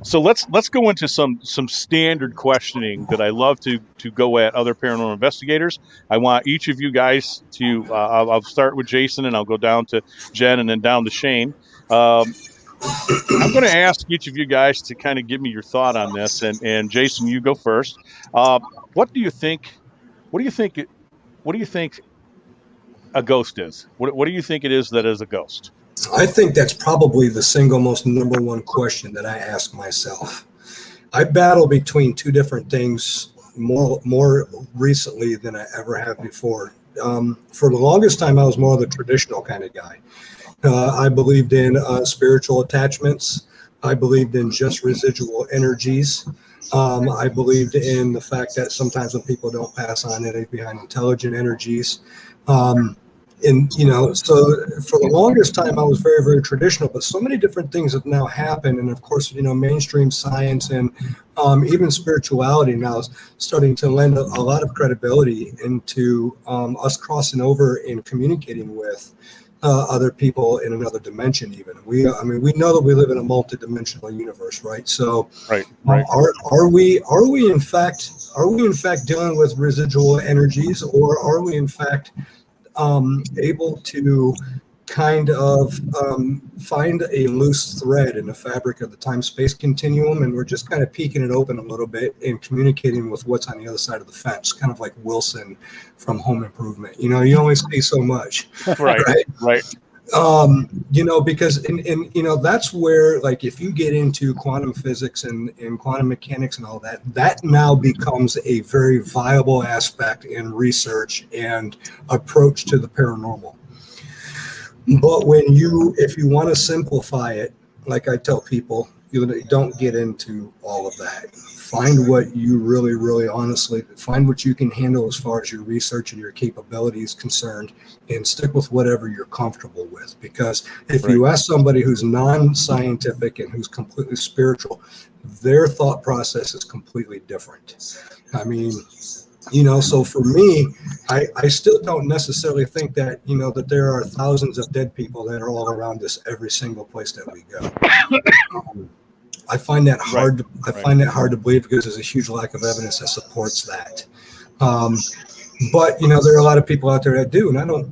B: So let's go into some standard questioning that I love to go at other paranormal investigators. I want each of you guys to I'll start with Jason, and I'll go down to Jen, and then down to Shane. I'm going to ask each of you guys to kind of give me your thought on this, and Jason, you go first. What do you think? What do you think a ghost is? What do you think it is that is a ghost?
A: I think that's probably the single most number one question that I ask myself. I battle between 2 different things more recently than I ever have before. For the longest time, I was more of the traditional kind of guy. I believed in spiritual attachments. I believed in just residual energies. I believed in the fact that sometimes when people don't pass on it, behind intelligent energies. So for the longest time, I was very, very traditional, but so many different things have now happened. And of course, mainstream science and even spirituality now is starting to lend a lot of credibility into us crossing over and communicating with other people in another dimension. Even we know that we live in a multidimensional universe, right? So,
B: right.
A: Are we in fact dealing with residual energies, or are we in fact able to kind of find a loose thread in the fabric of the time-space continuum, and we're just kind of peeking it open a little bit and communicating with what's on the other side of the fence, kind of like Wilson from Home Improvement. You only see so much.
B: Right.
A: Because that's where, like, if you get into quantum physics and quantum mechanics and all that now becomes a very viable aspect in research and approach to the paranormal. But if you want to simplify it, like I tell people, you don't get into all of that. Find what you really, really honestly, find what you can handle as far as your research and your capability is concerned, and stick with whatever you're comfortable with. Because if you ask somebody who's non-scientific and who's completely spiritual, their thought process is completely different. I mean, so for me, I still don't necessarily think that, that there are thousands of dead people that are all around us every single place that we go. I find that hard. I find that hard to believe, because there's a huge lack of evidence that supports that. But there are a lot of people out there that do, and I don't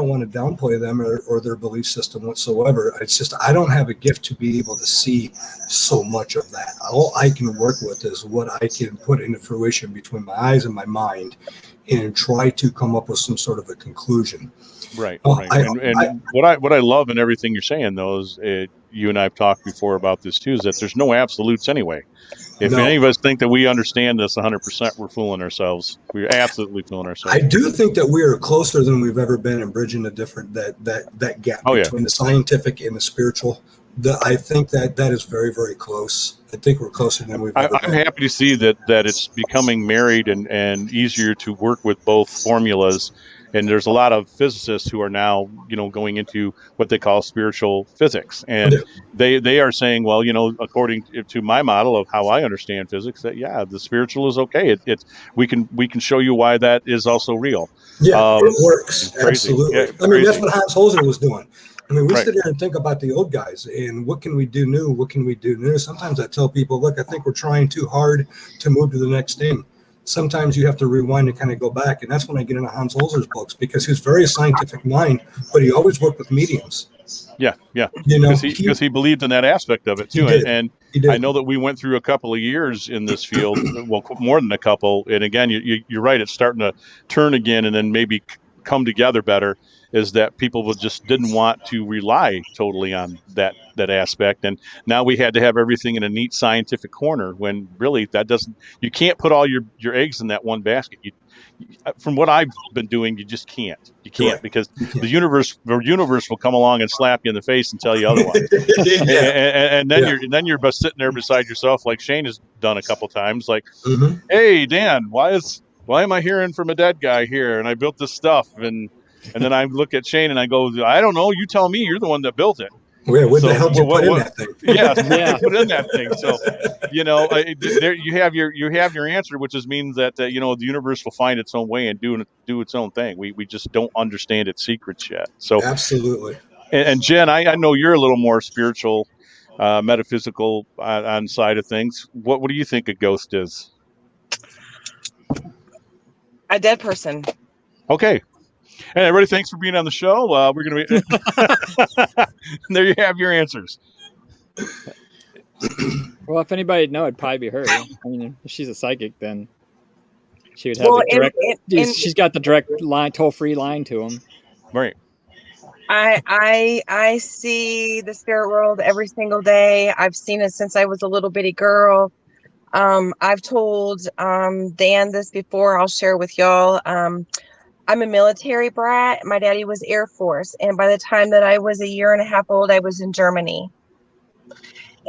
A: want to downplay them or their belief system whatsoever. It's just I don't have a gift to be able to see so much of that. All I can work with is what I can put into fruition between my eyes and my mind, and try to come up with some sort of a conclusion.
B: Right. And what I love in everything you're saying, though, is you and I have talked before about this too, is that there's no absolutes anyway. If any of us think that we understand this 100%, we're fooling ourselves. We're absolutely fooling ourselves.
A: I do think that we are closer than we've ever been in bridging the different that gap between the scientific and the spiritual. I think that is very, very close. I think we're closer than we've ever been.
B: I'm happy to see that it's becoming married and easier to work with both formulas. And there's a lot of physicists who are now, going into what they call spiritual physics. And they are saying, well, according to my model of how I understand physics, that, the spiritual is okay. We can show you why that is also real.
A: Yeah, it works. Absolutely.
B: Yeah,
A: I mean, that's what Hans Holzer was doing. I mean, we
B: Right.
A: sit here and think about the old guys and what can we do new? What can we do new? Sometimes I tell people, look, I think we're trying too hard to move to the next thing. Sometimes you have to rewind and kind of go back. And that's when I get into Hans Holzer's books, because he's very scientific mind, but he always worked with mediums.
B: Yeah.
A: You know,
B: Because he believed in that aspect of it too. And
A: he did.
B: I know that we went through a couple of years in this field, well, more than a couple. And again, you're right. It's starting to turn again, and then maybe come together better. Is that people just didn't want to rely totally on that aspect, and now we had to have everything in a neat scientific corner. When really that doesn't, you can't put all your eggs in that one basket. From what I've been doing, you just can't. You can't,
A: right.
B: because the universe will come along and slap you in the face and tell you otherwise. and then you're sitting there beside yourself, like Shane has done a couple times. Like, hey Dan, why am I hearing from a dead guy here? And I built this stuff, and then I look at Shane and I go, I don't know. You tell me. You're the one that built it.
A: What the hell did you put in that thing?
B: Yeah, put in that thing. So, there you have your answer, which means that the universe will find its own way and do its own thing. We just don't understand its secrets yet. So
A: absolutely.
B: And Jen, I know you're a little more spiritual, metaphysical on side of things. What do you think a ghost is?
D: A dead person.
B: Okay. Hey, everybody, thanks for being on the show. We're going to be there. You have your answers.
C: Well, if anybody know, it'd probably be her. I mean, if she's a psychic, then she would have a direct. She's got the direct line, toll-free line to him.
B: Right.
D: I see the spirit world every single day. I've seen it since I was a little bitty girl. I've told Dan this before. I'll share with y'all. I'm a military brat. My daddy was Air Force. And by the time that I was a year and a half old, I was in Germany.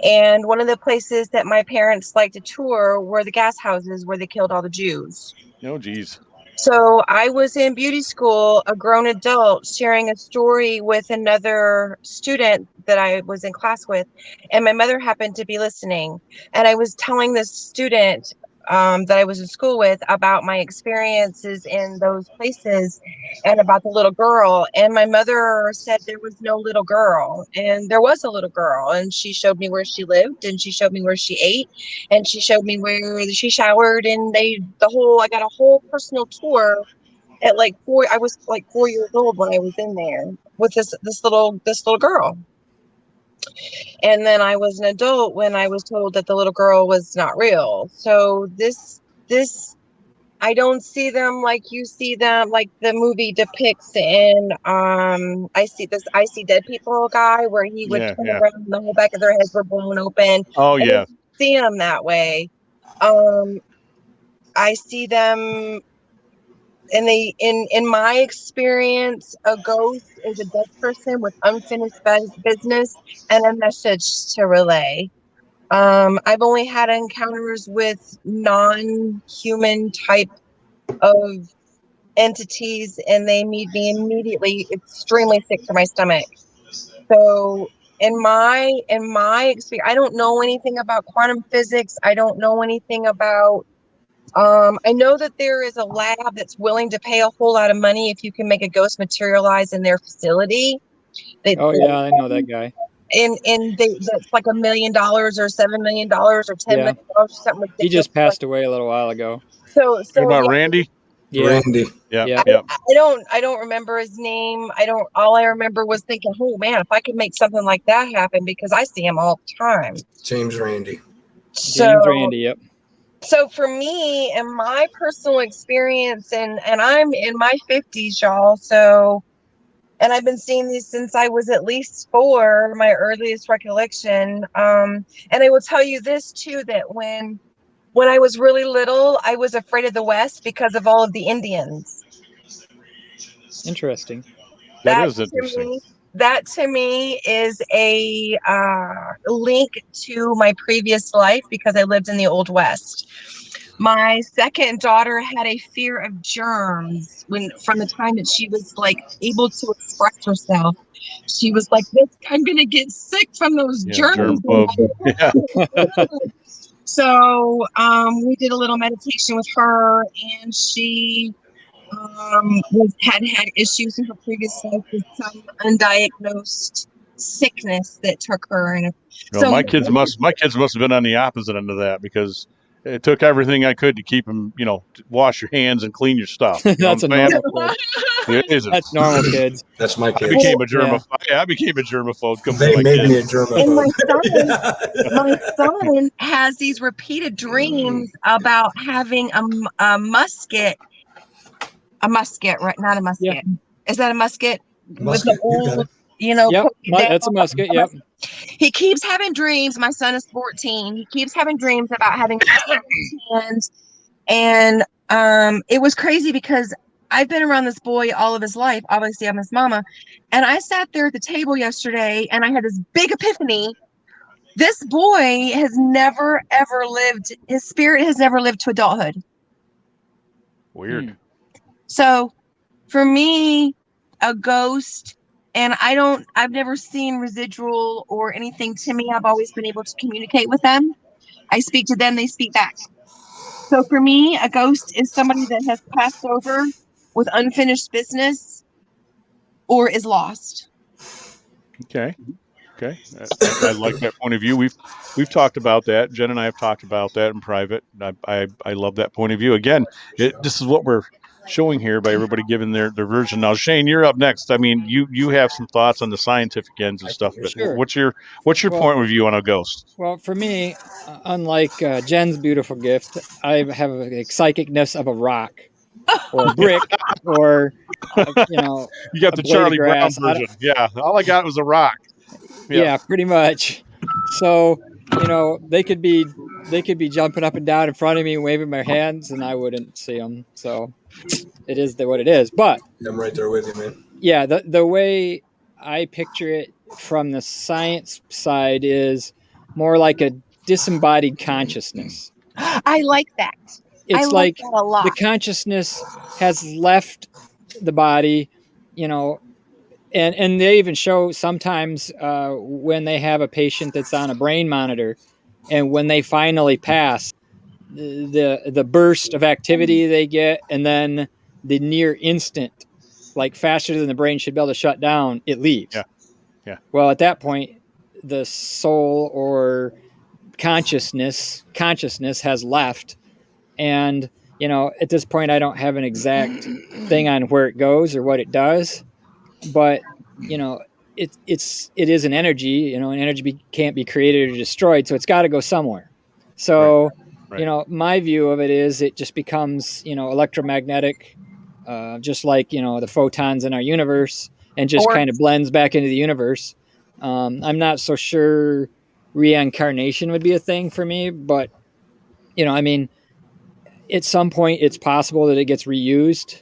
D: And one of the places that my parents liked to tour were the gas houses where they killed all the Jews.
B: Oh, geez.
D: So I was in beauty school, a grown adult, sharing a story with another student that I was in class with. And my mother happened to be listening. And I was telling this student that I was in school with about my experiences in those places and about the little girl. And my mother said there was no little girl. And there was a little girl. And she showed me where she lived, and she showed me where she ate, and she showed me where she showered. And I got a whole personal tour at I was like 4 years old when I was in there with this little girl. And then I was an adult when I was told that the little girl was not real. So this, I don't see them like you see them, like the movie depicts in, I see dead people guy where he would turn around and the whole back of their heads were blown open.
B: Oh, yeah.
D: See them that way. I see them. And in my experience, a ghost is a dead person with unfinished business and a message to relay. I've only had encounters with non-human type of entities, and they made me immediately extremely sick to my stomach. So in my experience, I don't know anything about quantum physics. I don't know anything about I know that there is a lab that's willing to pay a whole lot of money if you can make a ghost materialize in their facility.
C: I know that guy.
D: And that's like $1 million or $7 million or $10 million or something ridiculous.
C: He just passed away a little while ago.
D: So
B: about Randy?
C: Yeah.
A: Randy.
B: Yeah.
D: I don't remember his name. All I remember was thinking, oh man, if I could make something like that happen, because I see him all the time.
A: James Randy.
C: James Randy, yep.
D: So for me, in my personal experience, and I'm in my 50s, y'all. So, and I've been seeing these since I was at least 4, my earliest recollection. And I will tell you this too, that when I was really little, I was afraid of the West because of all of the Indians.
C: Interesting.
B: That is interesting.
D: That to me is a link to my previous life, because I lived in the Old West. My second daughter had a fear of germs from the time that she was like able to express herself. She was like, I'm going to get sick from those germs. So we did a little meditation with her, and she had issues in her previous life with some undiagnosed sickness that took her. And so
B: my kids must have been on the opposite end of that, because it took everything I could to keep them, to wash your hands and clean your stuff.
C: That's a normal kid.
B: It isn't.
C: That's normal kids.
A: That's my
B: I
A: kid.
B: became a germaphobe. Yeah, I became a germaphobe.
A: They made me a germaphobe.
D: And my son has these repeated dreams about having a musket, right? Not a musket.
C: Yeah.
D: Is that a musket? With
A: Musket,
D: the old,
C: Yep, that's a musket. Yep.
D: He keeps having dreams. My son is 14. He keeps having dreams about having hands. And it was crazy because I've been around this boy all of his life. Obviously, I'm his mama. And I sat there at the table yesterday and I had this big epiphany. This boy has never, ever lived, his spirit has never lived to adulthood.
B: Weird.
D: So for me, a ghost, and I've never seen residual or anything to me. I've always been able to communicate with them. I speak to them, they speak back. So for me, a ghost is somebody that has passed over with unfinished business or is lost.
B: Okay. I like that point of view. We've talked about that. Jen and I have talked about that in private. I love that point of view. Again, this is what we're showing here by everybody giving their version. Now, Shane, you're up next. I mean, you have some thoughts on the scientific ends and stuff. But
C: Sure.
B: What's your point of view on a ghost?
C: Well, for me, unlike Jen's beautiful gift, I have a psychicness of a rock or a brick or
B: you got the Charlie Brown version. Yeah, all I got was a rock.
C: Yeah, pretty much. So they could be jumping up and down in front of me, waving my hands, and I wouldn't see them. So it is what it is. But
A: I'm right there with you, man.
C: Yeah, the way I picture it from the science side is more like a disembodied consciousness.
D: I like that.
C: It's
D: like that a lot.
C: The consciousness has left the body, and they even show sometimes when they have a patient that's on a brain monitor, and when they finally pass, the burst of activity they get, and then the near instant, like faster than the brain should be able to shut down, it leaves.
B: Yeah.
C: Well, at that point, the soul or consciousness has left. And, at this point, I don't have an exact thing on where it goes or what it does, but, it is an energy, and energy can't be created or destroyed. So it's got to go somewhere. So,
B: Right.
C: My view of it is it just becomes, electromagnetic, just like, the photons in our universe, and just kind of blends back into the universe. I'm not so sure reincarnation would be a thing for me, but, at some point it's possible that it gets reused,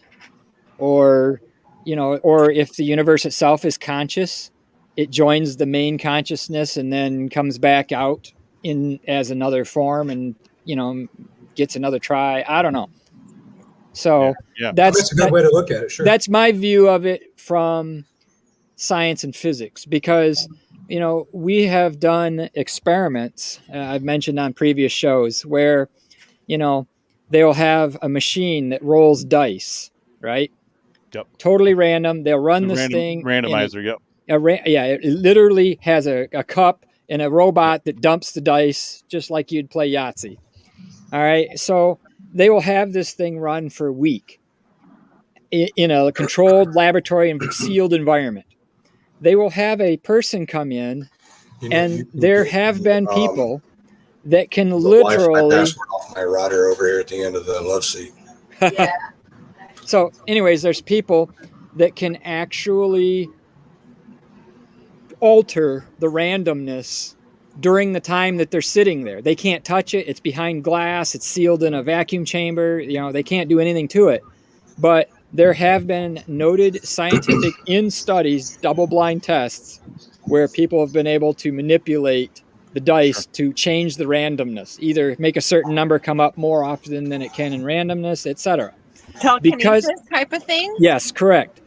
C: or if the universe itself is conscious, it joins the main consciousness and then comes back out in as another form and, gets another try. I don't know. So
A: that's a good way to look at it. Sure.
C: That's my view of it from science and physics, because, we have done experiments I've mentioned on previous shows where, they'll have a machine that rolls dice, right?
B: Yep.
C: Totally random. They'll run this thing.
B: Randomizer, yep.
C: It literally has a cup and a robot that dumps the dice just like you'd play Yahtzee. All right. So they will have this thing run for a week in a controlled laboratory and sealed environment. They will have a person come in, and there have been people that can literally.
A: Password off my router over here at the end of the love seat.
D: Yeah.
C: So, anyways, there's people that can actually alter the randomness during the time that they're sitting there. They can't touch it. It's behind glass. It's sealed in a vacuum chamber. They can't do anything to it. But there have been noted scientific in studies, double-blind tests, where people have been able to manipulate the dice to change the randomness, either make a certain number come up more often than it can in randomness, etc.
D: Telekinesis type of thing?
C: Yes, correct.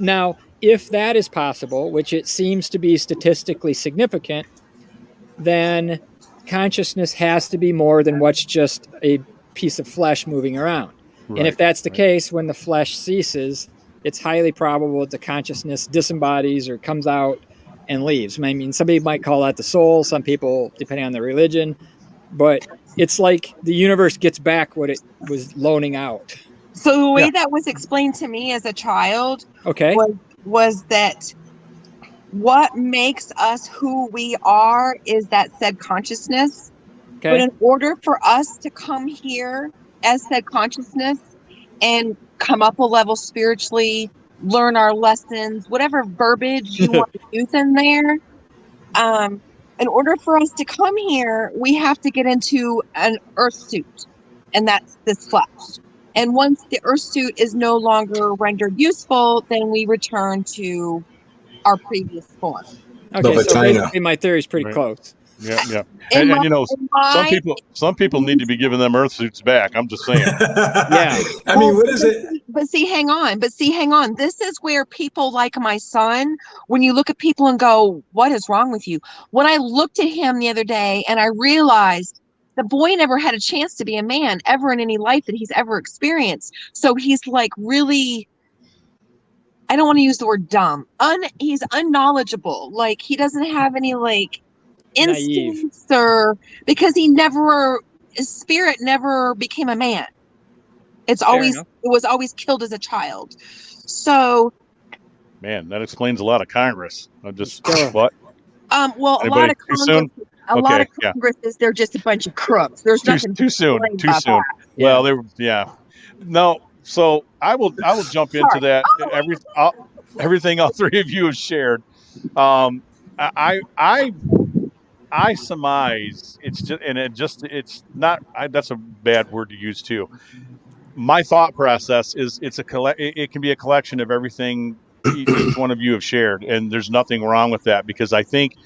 C: Now, if that is possible, which it seems to be statistically significant, then consciousness has to be more than what's just a piece of flesh moving around. And if that's the case, when the flesh ceases, it's highly probable that the consciousness disembodies or comes out and leaves. I mean, somebody might call that the soul. Some people, depending on their religion, but it's like the universe gets back what it was loaning out.
D: So the way that was explained to me as a child was that what makes us who we are is that said consciousness.
C: Okay.
D: But in order for us to come here as said consciousness and come up a level spiritually, learn our lessons, whatever verbiage you want to use in there, in order for us to come here, we have to get into an earth suit, and that's this flesh. And once the earth suit is no longer rendered useful, then we return to our previous form.
C: Okay, so basically my theory is pretty close.
B: Yeah. And you know, some people need to be giving them earth suits back. I'm just saying.
C: Yeah.
A: I mean, what is it?
D: But see, hang on. This is where people like my son, when you look at people and go, what is wrong with you? When I looked at him the other day and I realized the boy never had a chance to be a man ever in any life that he's ever experienced. So he's like really, I don't want to use the word dumb. He's unknowledgeable. Like he doesn't have any like instincts or because his spirit never became a man. It was always killed as a child. So
B: man, that explains a lot of Congress. I'm just what?
D: Well,
B: Anybody
D: a lot of Congresses, they're just a bunch of crooks. There's nothing
B: too soon. Yeah. Well, no. So I will jump into that. Everything all three of you have shared. I surmise it's not. That's a bad word to use too. My thought process is it can be a collection of everything each one of you have shared, and there's nothing wrong with that because I think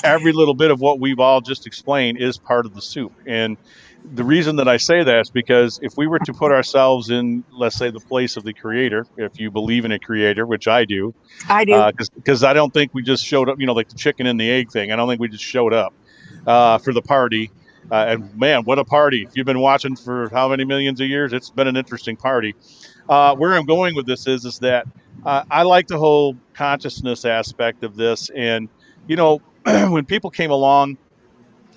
B: every little bit of what we've all just explained is part of the soup. And the reason that I say that is because if we were to put ourselves in, let's say, the place of the creator, if you believe in a creator, which I do, because I don't think we just showed up, like the chicken and the egg thing. I don't think we just showed up for the party. And man, what a party. If you've been watching for how many millions of years, it's been an interesting party. Where I'm going with this is that I like the whole consciousness aspect of this. And, when people came along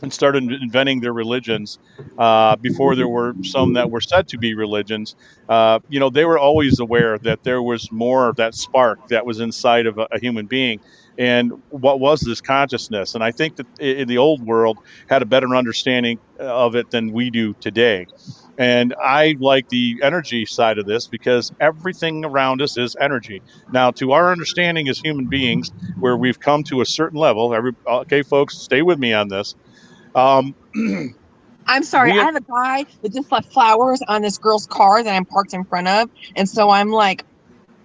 B: and started inventing their religions before there were some that were said to be religions, they were always aware that there was more of that spark that was inside of a human being. And what was this consciousness? And I think that in the old world had a better understanding of it than we do today. And I like the energy side of this because everything around us is energy. Now, to our understanding as human beings, where we've come to a certain level, okay, folks, stay with me on this.
D: I'm sorry. I have a guy that just left flowers on this girl's car that I'm parked in front of. And so I'm like,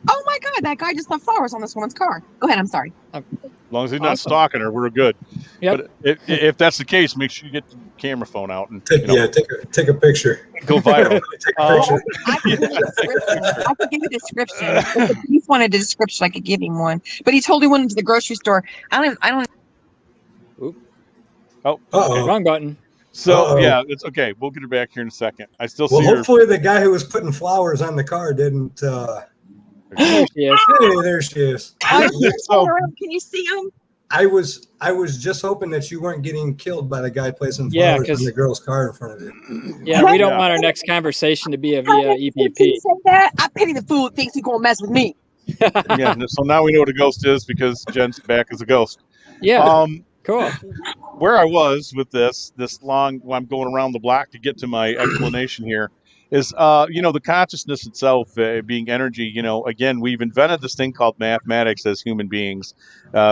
D: oh my God, that guy just left flowers on this woman's car. Go ahead. I'm sorry.
B: As long as he's not stalking her, we're good.
C: Yep.
B: But if that's the case, make sure you get the camera phone out and
A: take a picture.
B: Go viral.
A: Take a picture.
D: I could give a description. If the police wanted a description, I could give him one. But he totally went into the grocery store. I don't.
C: Oop.
B: Oh,
C: wrong button.
B: So yeah, it's okay. We'll get her back here in a second. I still see her.
A: Hopefully the guy who was putting flowers on the car didn't.
C: There she is.
A: Hey, there she is.
D: Can you see him?
A: I was just hoping that you weren't getting killed by the guy placing flowers on the girl's car in front of you.
C: Yeah, we don't want our next conversation to be via EPP.
D: Say that? I pity the fool who thinks he's gonna mess with me.
B: Yeah, so now we know what a ghost is because Jen's back as a ghost.
C: Yeah. Cool.
B: Where I was with this long, I'm going around the block to get to my explanation here, is, the consciousness itself being energy. Again, we've invented this thing called mathematics as human beings.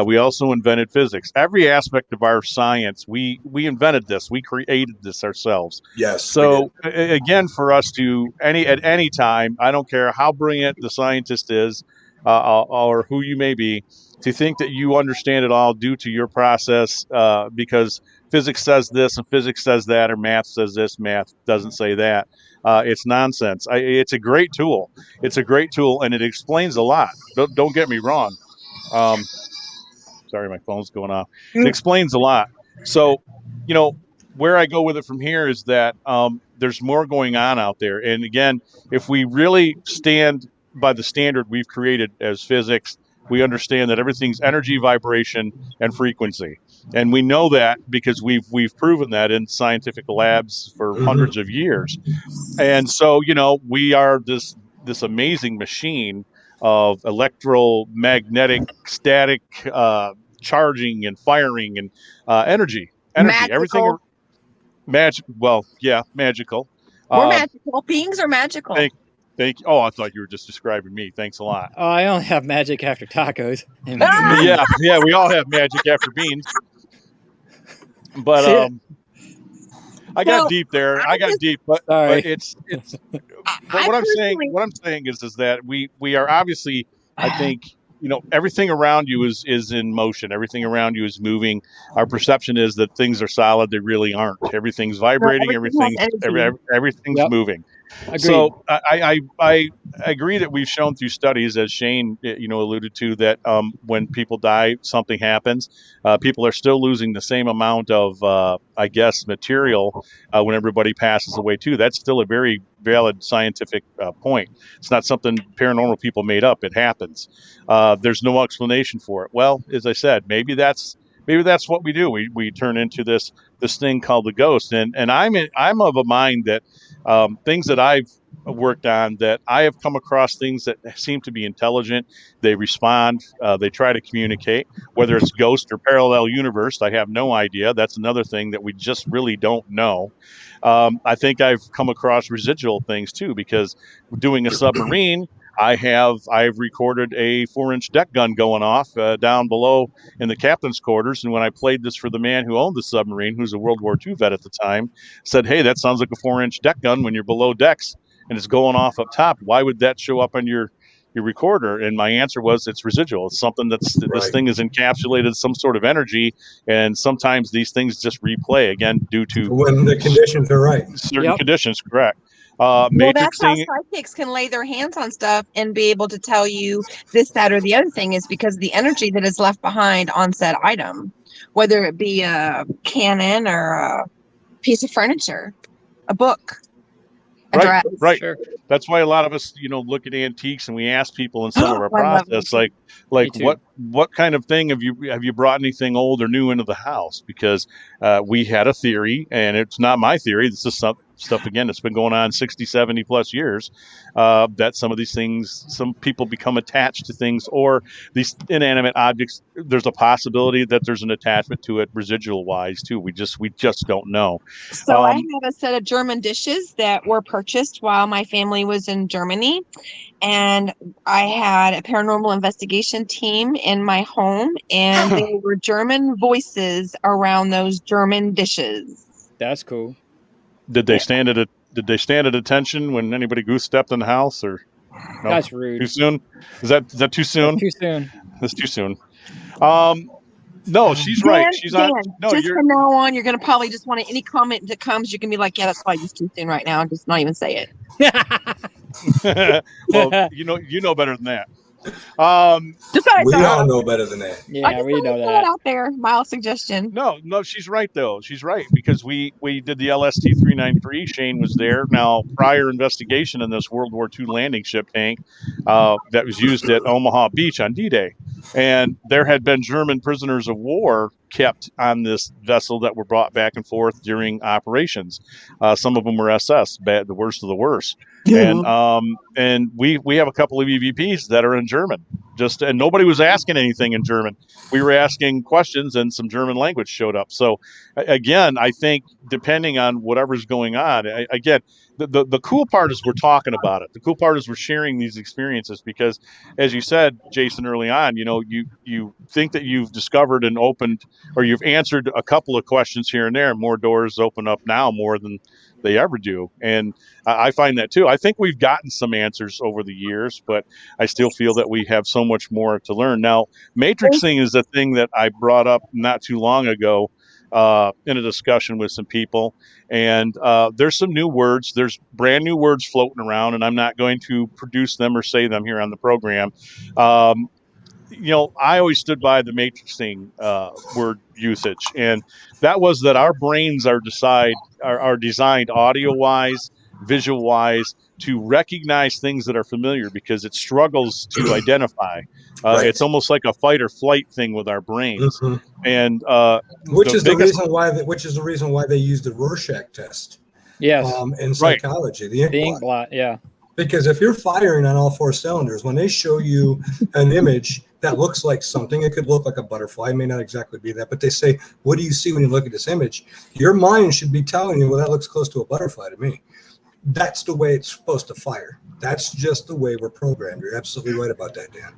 B: We also invented physics. Every aspect of our science, we invented this. We created this ourselves.
A: Yes.
B: So again, for us to at any time, I don't care how brilliant the scientist is or who you may be, to think that you understand it all due to your process because physics says this and physics says that, or math says this, math doesn't say that. It's nonsense. It's a great tool. It's a great tool, and it explains a lot. Don't get me wrong. Sorry, my phone's going off. It explains a lot. So, where I go with it from here is that there's more going on out there. And again, if we really stand by the standard we've created as physics, we understand that everything's energy, vibration, and frequency. And we know that because we've proven that in scientific labs for hundreds of years. And so, we are this amazing machine of electromagnetic, static, charging and firing and energy. Everything.
E: Magical.
B: Magical.
E: We're magical. Beings are magical.
B: Thank you. Oh, I thought you were just describing me. Thanks a lot.
C: Oh, I only have magic after tacos.
B: Yeah, we all have magic after beans. But I got deep there. But it's but what I'm saying is that we are obviously, I think, everything around you is in motion. Everything around you is moving. Our perception is that things are solid. They really aren't. Everything's vibrating. Everything's moving.
C: Agreed.
B: So I agree that we've shown through studies, as Shane alluded to, that when people die, something happens. People are still losing the same amount of material when everybody passes away too. That's still a very valid scientific point. It's not something paranormal people made up. It happens. There's no explanation for it. Well, as I said, maybe that's what we do. We turn into this thing called the ghost. And I'm of a mind that things that I've worked on, that I have come across things that seem to be intelligent. They respond. They try to communicate. Whether it's ghost or parallel universe, I have no idea. That's another thing that we just really don't know. I think I've come across residual things too, because doing a submarine, I've recorded a 4-inch deck gun going off down below in the captain's quarters. And when I played this for the man who owned the submarine, who's a World War II vet at the time, said, "Hey, that sounds like a 4-inch deck gun when you're below decks and it's going off up top. Why would that show up on your recorder?" And my answer was, it's residual. It's something this thing is encapsulated some sort of energy, and sometimes these things just replay again due to
A: when the conditions are right.
B: Certain conditions, correct.
E: Well, that's how psychics can lay their hands on stuff and be able to tell you this, that, or the other thing, is because the energy that is left behind on said item, whether it be a cannon or a piece of furniture, a book, a dress.
B: Right. Sure. That's why a lot of us, look at antiques and we ask people in some of our process, like what kind of thing have you brought anything old or new into the house? Because we had a theory, and it's not my theory. This is stuff again that's been going on 60, 70 plus years, that some of these things, some people become attached to things, or these inanimate objects. There's a possibility that there's an attachment to it residual wise too. We just don't know.
E: So I have a set of German dishes that were purchased while my family was in Germany, and I had a paranormal investigation team in my home, and there were German voices around those German dishes.
C: That's cool.
B: Did they stand at attention when anybody goose stepped in the house, or no?
C: That's rude.
B: Too soon? Is that too soon?
C: That's too soon.
B: That's too soon. No, she's right. She's on. No,
E: from now on, you're going to probably just want any comment that comes, you can be like, "Yeah, that's probably just too soon right now," and just not even say
B: it. Well, you know better than that.
A: We all know better than that.
C: Yeah, we know that.
E: Out there, mild suggestion.
B: No, she's right though. She's right, because we did the LST 393. Shane was there. Now, prior investigation in this World War II landing ship tank that was used at Omaha Beach on D-Day, and there had been German prisoners of war kept on this vessel that were brought back and forth during operations. Some of them were SS, the worst of the worst. Yeah. And we have a couple of EVPs that are in German. And nobody was asking anything in German. We were asking questions, and some German language showed up. So again, I think depending on whatever's going on, again, the cool part is we're talking about it. The cool part is we're sharing these experiences, because, as you said, Jason, early on, you think that you've discovered and opened, or you've answered a couple of questions here and there, and more doors open up now more than they ever do. And I find that too. I think we've gotten some answers over the years, but I still feel that we have so much more to learn. Now, matrixing is a thing that I brought up not too long ago in a discussion with some people. And there's some new words. There's brand new words floating around, and I'm not going to produce them or say them here on the program. I always stood by the matrixing word usage, and that was that our brains are designed audio wise, visual wise, to recognize things that are familiar because it struggles to identify.
A: Right.
B: It's almost like a fight or flight thing with our brains,
A: Mhm.
B: and
A: Which
B: the
A: is the
B: biggest
A: reason why they use the Rorschach test
C: Yes.
A: in
B: Right.
A: psychology, the ink
C: The
A: blot.
C: ink blot. Yeah.
A: Because if you're firing on all four cylinders, when they show you an image that looks like something, it could look like a butterfly, it may not exactly be that, but they say, what do you see when you look at this image? Your mind should be telling you, well, that looks close to a butterfly to me. That's the way it's supposed to fire. That's just the way we're programmed. You're absolutely right about that, Dan.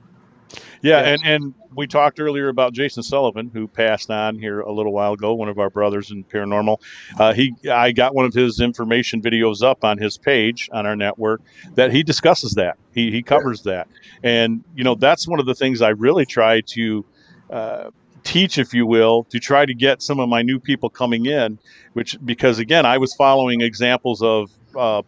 B: Yeah,
C: Yes.
B: and we talked earlier about Jason Sullivan, who passed on here a little while ago, one of our brothers in paranormal. I got one of his information videos up on his page on our network that he discusses that. He covers that. And, that's one of the things I really try to teach, if you will, to try to get some of my new people coming in, because again, I was following examples of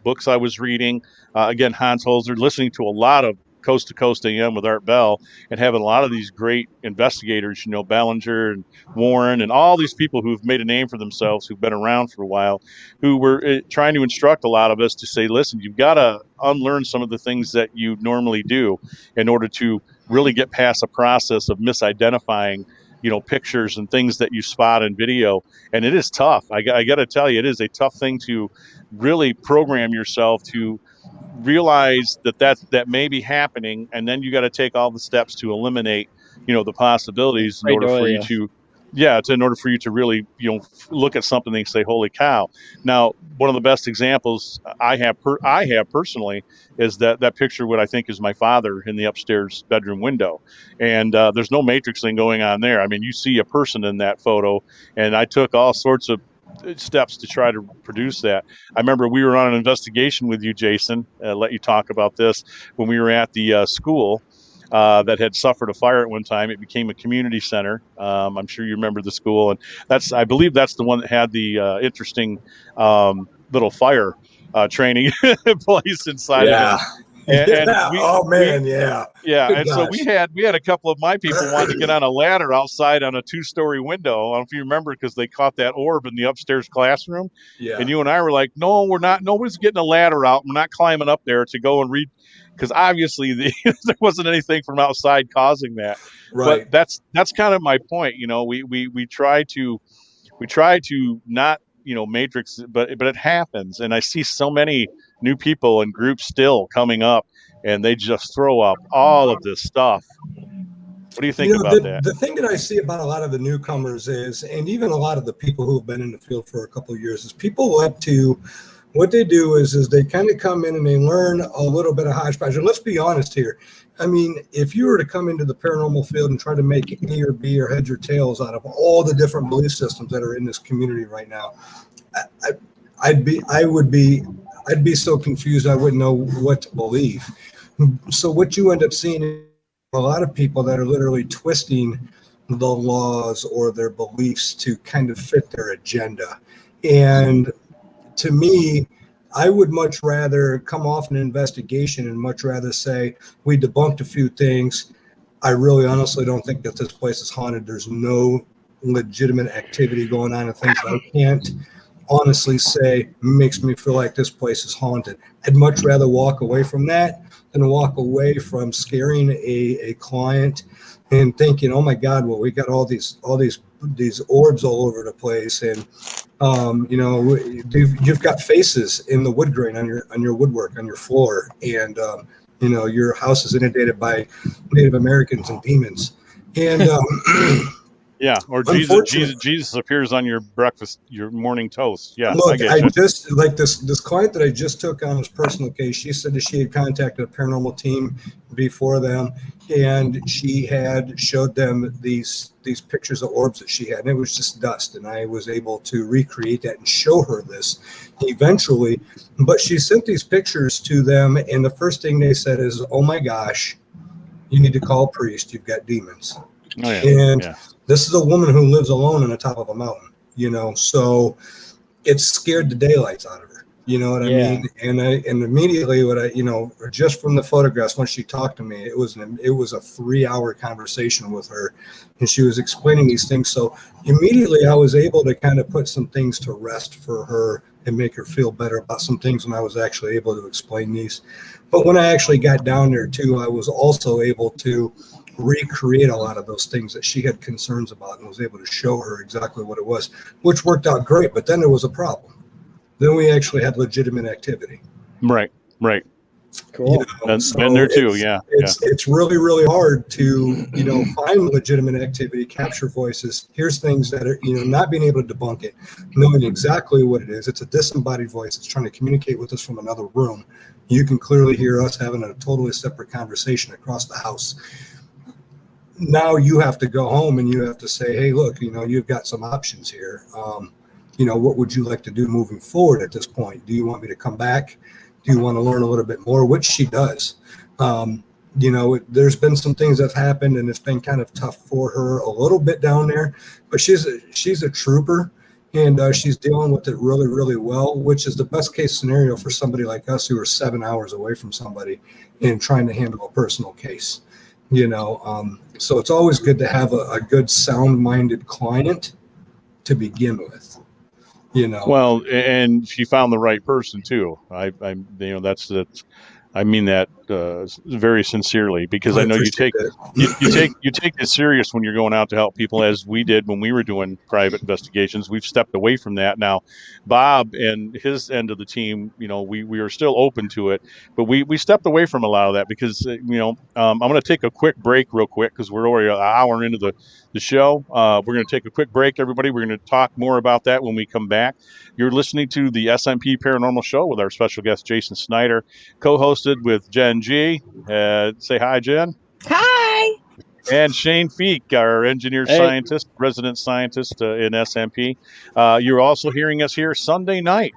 B: books I was reading. Again, Hans Holzer, listening to a lot of Coast to Coast AM with Art Bell, and having a lot of these great investigators, Ballinger and Warren and all these people who've made a name for themselves, who've been around for a while, who were trying to instruct a lot of us to say, listen, you've got to unlearn some of the things that you normally do in order to really get past the process of misidentifying, pictures and things that you spot in video. And it is tough. I got to tell you, it is a tough thing to really program yourself to realize that may be happening, and then you got to take all the steps to eliminate the possibilities in order for you to in order for you to really look at something and say, holy cow. Now, one of the best examples I have personally is that picture, what I think is my father in the upstairs bedroom window, and there's no matrixing going on there. I mean, you see a person in that photo, and I took all sorts of steps to try to produce that. I remember we were on an investigation with you, Jason, let you talk about this, when we were at the school that had suffered a fire at one time. It became a community center. I'm sure you remember the school, and I believe that's the one that had the interesting little fire training place inside of it.
A: Yeah.
B: And
A: Yeah. Oh man, yeah.
B: yeah,
A: Good
B: and so
A: gosh.
B: we had a couple of my people wanted to get on a ladder outside on a 2-story window. I don't know if you remember, because they caught that orb in the upstairs classroom.
A: Yeah.
B: And you and I were like, no, we're not. Nobody's getting a ladder out. We're not climbing up there to go and read, because obviously there wasn't anything from outside causing that.
A: Right.
B: But that's kind of my point. We try to not matrix, but it happens, and I see so many new people and groups still coming up, and they just throw up all of this stuff. What do you think about that?
A: The thing that I see about a lot of the newcomers is, and even a lot of the people who've been in the field for a couple of years, is people like to, what they do is they kind of come in and they learn a little bit of hodgepodge. And let's be honest here. I mean, if you were to come into the paranormal field and try to make A or B or heads or tails out of all the different belief systems that are in this community right now, I'd be so confused I wouldn't know what to believe. So what you end up seeing is a lot of people that are literally twisting the laws or their beliefs to kind of fit their agenda. And to me, I would much rather come off an investigation and much rather say, we debunked a few things. I really honestly don't think that this place is haunted. There's no legitimate activity going on and things that I can't honestly say makes me feel like this place is haunted. I'd much rather walk away from that than walk away from scaring a client and thinking, oh my God, well, we got all these orbs all over the place, and you've got faces in the wood grain on your woodwork, on your floor, and your house is inundated by Native Americans and demons, and
B: yeah, or Jesus appears on your breakfast, your morning toast. Yeah,
A: look, I just like this client that I just took on his personal case. She said that she had contacted a paranormal team before them, and she had showed them these pictures of orbs that she had, and it was just dust. And I was able to recreate that and show her this eventually. But she sent these pictures to them, and the first thing they said is, "Oh my gosh, you need to call a priest. You've got demons."
B: Oh, yeah.
A: And
B: yeah.
A: This is a woman who lives alone on the top of a mountain, so it scared the daylights out of her, You know what I mean? And immediately what just from the photographs, once she talked to me, it was a 3-hour conversation with her, and she was explaining these things. So immediately I was able to kind of put some things to rest for her and make her feel better about some things when I was actually able to explain these. But when I actually got down there too, I was also able to recreate a lot of those things that she had concerns about, and was able to show her exactly what it was, which worked out great. But then there was a problem. Then we actually had legitimate activity.
B: Right.
C: Cool.
B: Been there too.
A: It's really, really hard to, find legitimate activity, capture voices. Here's things that are, not being able to debunk it, knowing exactly what it is. It's a disembodied voice. It's trying to communicate with us from another room. You can clearly hear us having a totally separate conversation across the house. Now you have to go home and you have to say, hey, look, you've got some options here. What would you like to do moving forward at this point? Do you want me to come back? Do you want to learn a little bit more? Which she does. There's been some things that have happened, and it's been kind of tough for her a little bit down there, but she's a trooper, and she's dealing with it really, really well, which is the best case scenario for somebody like us who are 7 hours away from somebody and trying to handle a personal case. So it's always good to have a good sound-minded client to begin with.
B: Well, and she found the right person too. I mean that very sincerely, because I know you take it serious when you're going out to help people, as we did when we were doing private investigations. We've stepped away from that now. Bob and his end of the team, we are still open to it, but we stepped away from a lot of that because I'm going to take a quick break real quick because we're already an hour into the show. We're going to take a quick break, everybody. We're going to talk more about that when we come back. You're listening to the Smp Paranormal Show with our special guest Jason SNYDER, co-hosted with Jen G. Say hi, Jen.
E: Hi.
B: And Shane Feek, our engineer scientist, resident scientist in SMP. You're also hearing us here Sunday night.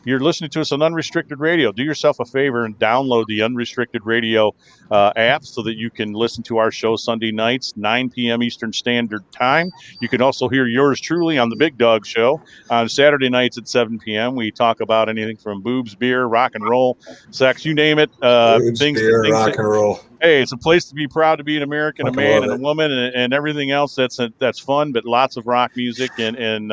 B: You're listening to us on Unrestricted Radio. Do yourself a favor and download the Unrestricted Radio app so that you can listen to our show Sunday nights, 9 p.m. Eastern Standard Time. You can also hear yours truly on the Big Dog Show on Saturday nights at 7 p.m. We talk about anything from boobs, beer, rock and roll, sex, you name it.
A: Boobs, beer, rock and roll.
B: Hey, it's a place to be proud to be an American, a man and a woman, and everything else that's fun, but lots of rock music. And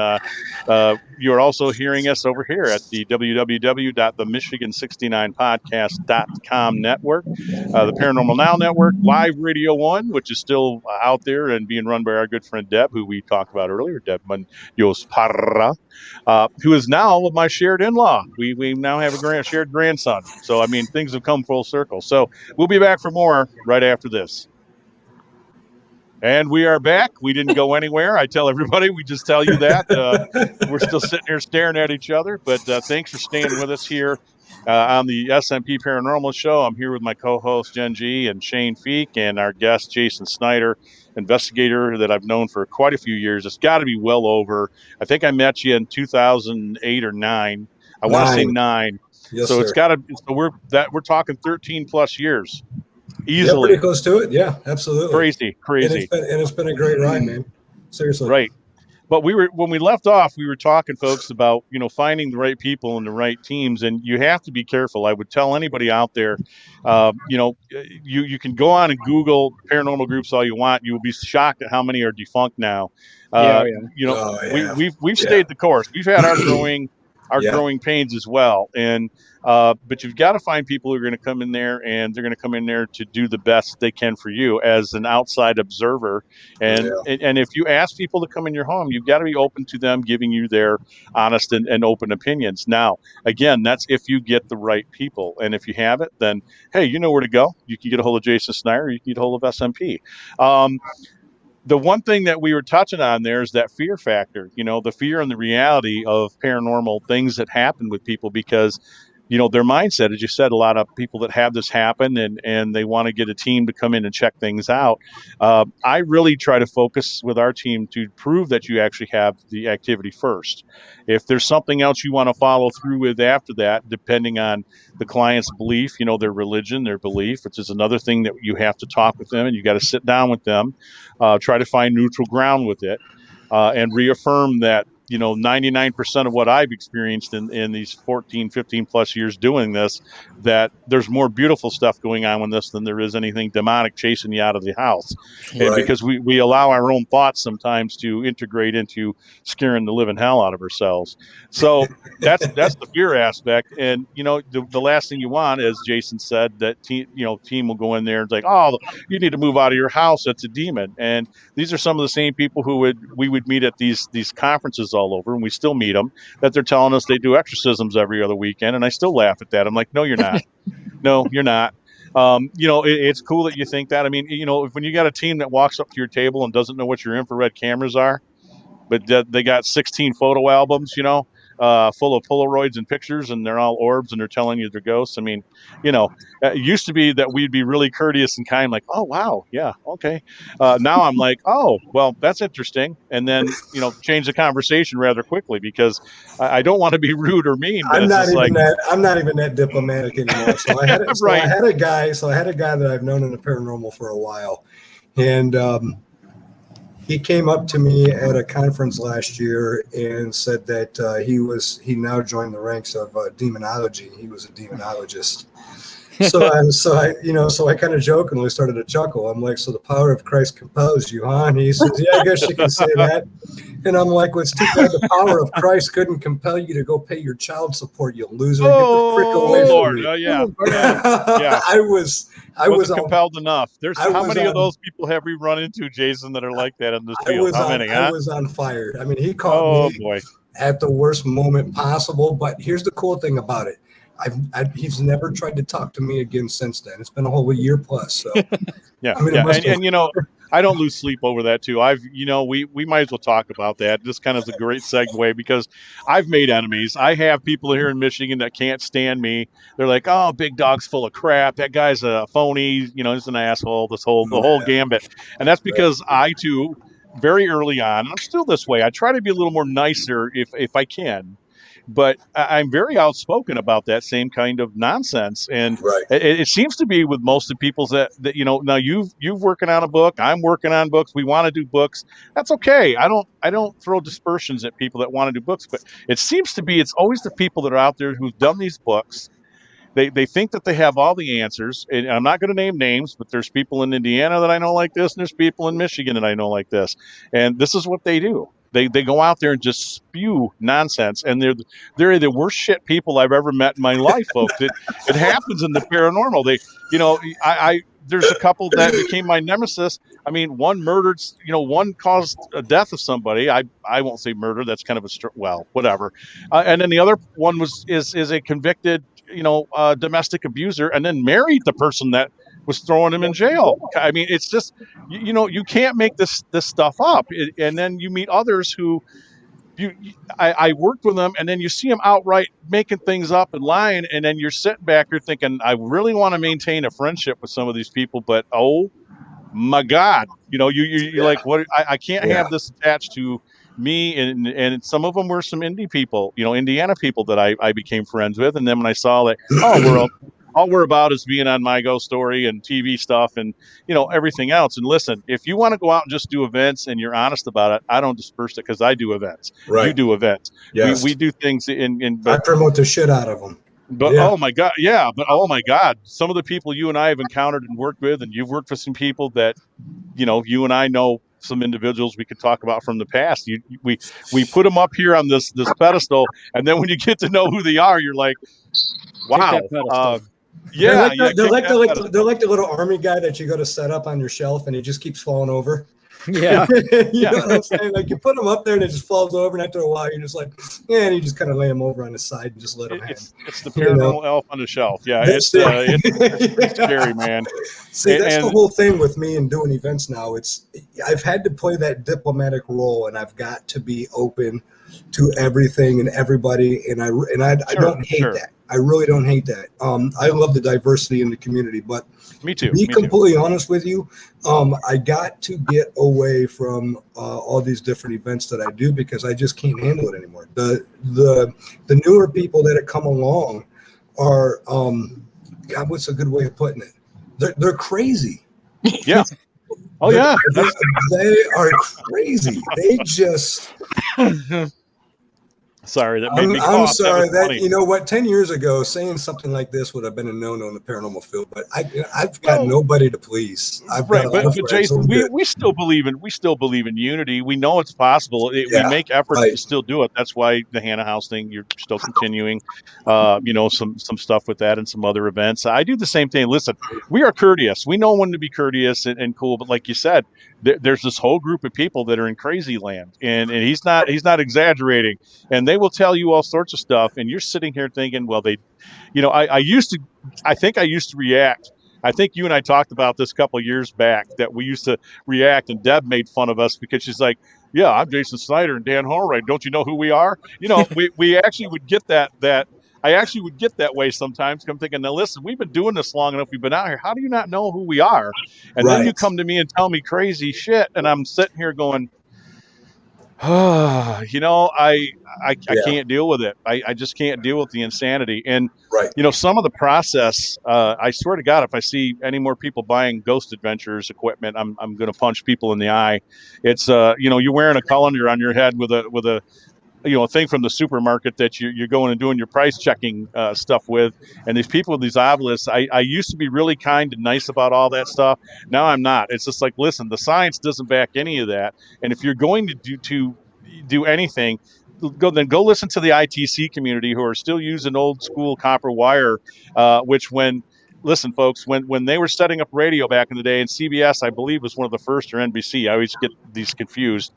B: you're also hearing us over here at the www.themichigan69podcast.com network, the Paranormal Now Network, Live Radio 1, which is still out there and being run by our good friend Deb, who we talked about earlier, Deb Munoz Parra, who is now my shared in-law. We now have a shared grandson. So, I mean, things have come full circle. So we'll be back for more right after this. And we are back. We didn't go anywhere. I tell everybody, we just tell you that. We're still sitting here staring at each other, but thanks for staying with us here on the Smp Paranormal Show. I'm here with my co-host, Jen G. and Shane Feek, and our guest, Jason SNYDER, investigator that I've known for quite a few years. It's got to be well over. I think I met you in 2008 or 9. I want to say 9.
A: Yes,
B: so
A: sir.
B: It's got to. So we're talking 13 plus years. Easily.
A: Yeah, pretty close to it. Yeah, absolutely.
B: Crazy.
A: And it's been a great ride, man. Seriously.
B: Right. But when we left off, we were talking, folks, about, finding the right people and the right teams, and you have to be careful. I would tell anybody out there, you can go on and Google paranormal groups all you want. You will be shocked at how many are defunct now. We've stayed the course. We've had our growing pains as well. And but you've got to find people who are going to come in there, and they're going to come in there to do the best they can for you as an outside observer. And if you ask people to come in your home, you've got to be open to them giving you their honest and open opinions. Now, again, that's if you get the right people. And if you have it, then, hey, you know where to go. You can get a hold of Jason SNYDER. You can get a hold of SMP. The one thing that we were touching on there is that fear factor, the fear and the reality of paranormal things that happen with people, because, their mindset, as you said, a lot of people that have this happen and they want to get a team to come in and check things out. I really try to focus with our team to prove that you actually have the activity first. If there's something else you want to follow through with after that, depending on the client's belief, their religion, their belief, which is another thing that you have to talk with them, and you got to sit down with them, try to find neutral ground with it, and reaffirm that 99% of what I've experienced in these 14, 15 plus years doing this, that there's more beautiful stuff going on with this than there is anything demonic chasing you out of the house. And
A: Right.
B: because we allow our own thoughts sometimes to integrate into scaring the living hell out of ourselves. So that's the fear aspect. And, the last thing you want, as Jason said, that team will go in there and like, oh, you need to move out of your house. That's a demon. And these are some of the same people who we would meet at these conferences all over, and we still meet them, that they're telling us they do exorcisms every other weekend. And I still laugh at that. I'm like, no, you're not. No, you're not. It's cool that you think that. I mean, when you got a team that walks up to your table and doesn't know what your infrared cameras are, but they got 16 photo albums, full of Polaroids and pictures, and they're all orbs, and they're telling you they're ghosts. I mean, it used to be that we'd be really courteous and kind, like, oh, wow, yeah, okay. Now I'm like, oh, well, that's interesting. And then, change the conversation rather quickly, because I don't want to be rude or mean, but
A: I'm not even that diplomatic anymore. So I had a guy that I've known in the paranormal for a while, and he came up to me at a conference last year and said that he now joined the ranks of demonology. He was a demonologist. So I kind of jokingly started to chuckle. I'm like, so the power of Christ compels you, huh? And he says, yeah, I guess you can say that. And I'm like, well, it's too bad the power of Christ couldn't compel you to go pay your child support, you loser. Get the frick away from me.
B: Yeah.
A: I was
B: compelled enough. How many of those people have we run into, Jason, that are like that in this field? How many?
A: I was on fire. I mean, he caught me at the worst moment possible. But here's the cool thing about it. He's never tried to talk to me again since then. It's been a whole year plus. So
B: yeah. And I don't lose sleep over that too. We might as well talk about that. This kind of is a great segue, because I've made enemies. I have people here in Michigan that can't stand me. They're like, oh, Big Dog's full of crap. That guy's a phony. He's an asshole. The whole gambit. And that's because I too, very early on, and I'm still this way, I try to be a little more nicer if I can. But I'm very outspoken about that same kind of nonsense, and it seems to be with most of the people that now you've working on a book, I'm working on books, we want to do books. That's okay. I don't throw dispersions at people that want to do books, but it seems to be it's always the people that are out there who've done these books. They think that they have all the answers, and I'm not going to name names, but there's people in Indiana that I know like this, and there's people in Michigan that I know like this, and this is what they do. They go out there and just spew nonsense, and they're the worst shit people I've ever met in my life, folks. It happens in the paranormal. There's a couple that became my nemesis. I mean, one murdered, one caused a death of somebody. I won't say murder. That's kind of whatever. And then the other one is a convicted, domestic abuser, and then married the person that was throwing him in jail. I mean, it's just, you can't make this stuff up. And then you meet others who I worked with them, and then you see them outright making things up and lying. And then you're sitting back here thinking, I really want to maintain a friendship with some of these people, but oh my God, you're like, what? I can't have this attached to me. And some of them were some indie people, Indiana people that I became friends with. And then when I saw that, all we're about is being on My Ghost Story and TV stuff and, everything else. And listen, if you want to go out and just do events and you're honest about it, I don't disperse it, because I do events. Right. You do events. Yes. We do things but
A: I promote the shit out of them.
B: But oh my God. Yeah. But oh my God, some of the people you and I have encountered and worked with, and you've worked with some people that, you and I know some individuals we could talk about from the past. We put them up here on this pedestal, and then when you get to know who they are, you're like, wow.
A: They're like the little army guy that you go to set up on your shelf, and he just keeps falling over.
C: Yeah.
A: You know what I'm saying? Like, you put him up there and it just falls over, and after a while you're just like, and you just kind of lay him over on his side and just let him hang.
B: It's the paranormal elf on the shelf. Yeah, it's scary, man.
A: See, that's the whole thing with me and doing events now. I've had to play that diplomatic role, and I've got to be open to everything and everybody, and I don't hate that. I really don't hate that. I love the diversity in the community, but
B: me too.
A: To be completely honest with you, I got to get away from all these different events that I do, because I just can't handle it anymore. The newer people that have come along are, God, what's a good way of putting it? They're crazy.
B: Yeah. Oh yeah.
A: They are crazy. They just
B: Sorry, that made me
A: I'm
B: cough. That was
A: sorry that,
B: funny.
A: you know what, 10 years ago, saying something like this would have been a no-no in the paranormal field, but I've got
B: Well,
A: nobody to please. I've got
B: right,
A: a lot of
B: but
A: friends, so
B: Jason,
A: I'm good.
B: we still believe in unity. We know it's possible. We
A: Yeah,
B: make efforts
A: right.
B: to still do it. That's why the Hannah House thing, you're still continuing. You know, some stuff with that and some other events. I do the same thing. Listen, we are courteous. We know when to be courteous and cool. But like you said, there's this whole group of people that are in crazy land, and he's not exaggerating. And they will tell you all sorts of stuff, and you're sitting here thinking, well, they, you know, I think I used to react. I think you and I talked about this a couple of years back that we used to react, and Deb made fun of us because she's like, "Yeah, I'm Jason Snyder and Dan Holroyd. Don't you know who we are?" You know, we actually would get that. I actually would get that way sometimes. I'm thinking, now listen, we've been doing this long enough. We've been out here. How do you not know who we are? And then you
A: Right.
B: come to me and tell me crazy shit, and I'm sitting here going, you know, I
A: Yeah.
B: can't deal with it. I just can't deal with the insanity. And
A: Right.
B: you know, some of the process, I swear to God, if I see any more people buying Ghost Adventures equipment, I'm going to punch people in the eye. It's you know, you're wearing a colander on your head with a you know, a thing from the supermarket that you're going and doing your price checking stuff with. And these people with these obelisks, I used to be really kind and nice about all that stuff. Now I'm not. It's just like, listen, the science doesn't back any of that. And if you're going to do anything, go listen to the ITC community who are still using old school copper wire, which when listen, folks, when they were setting up radio back in the day, and CBS, I believe, was one of the first, or NBC, I always get these confused.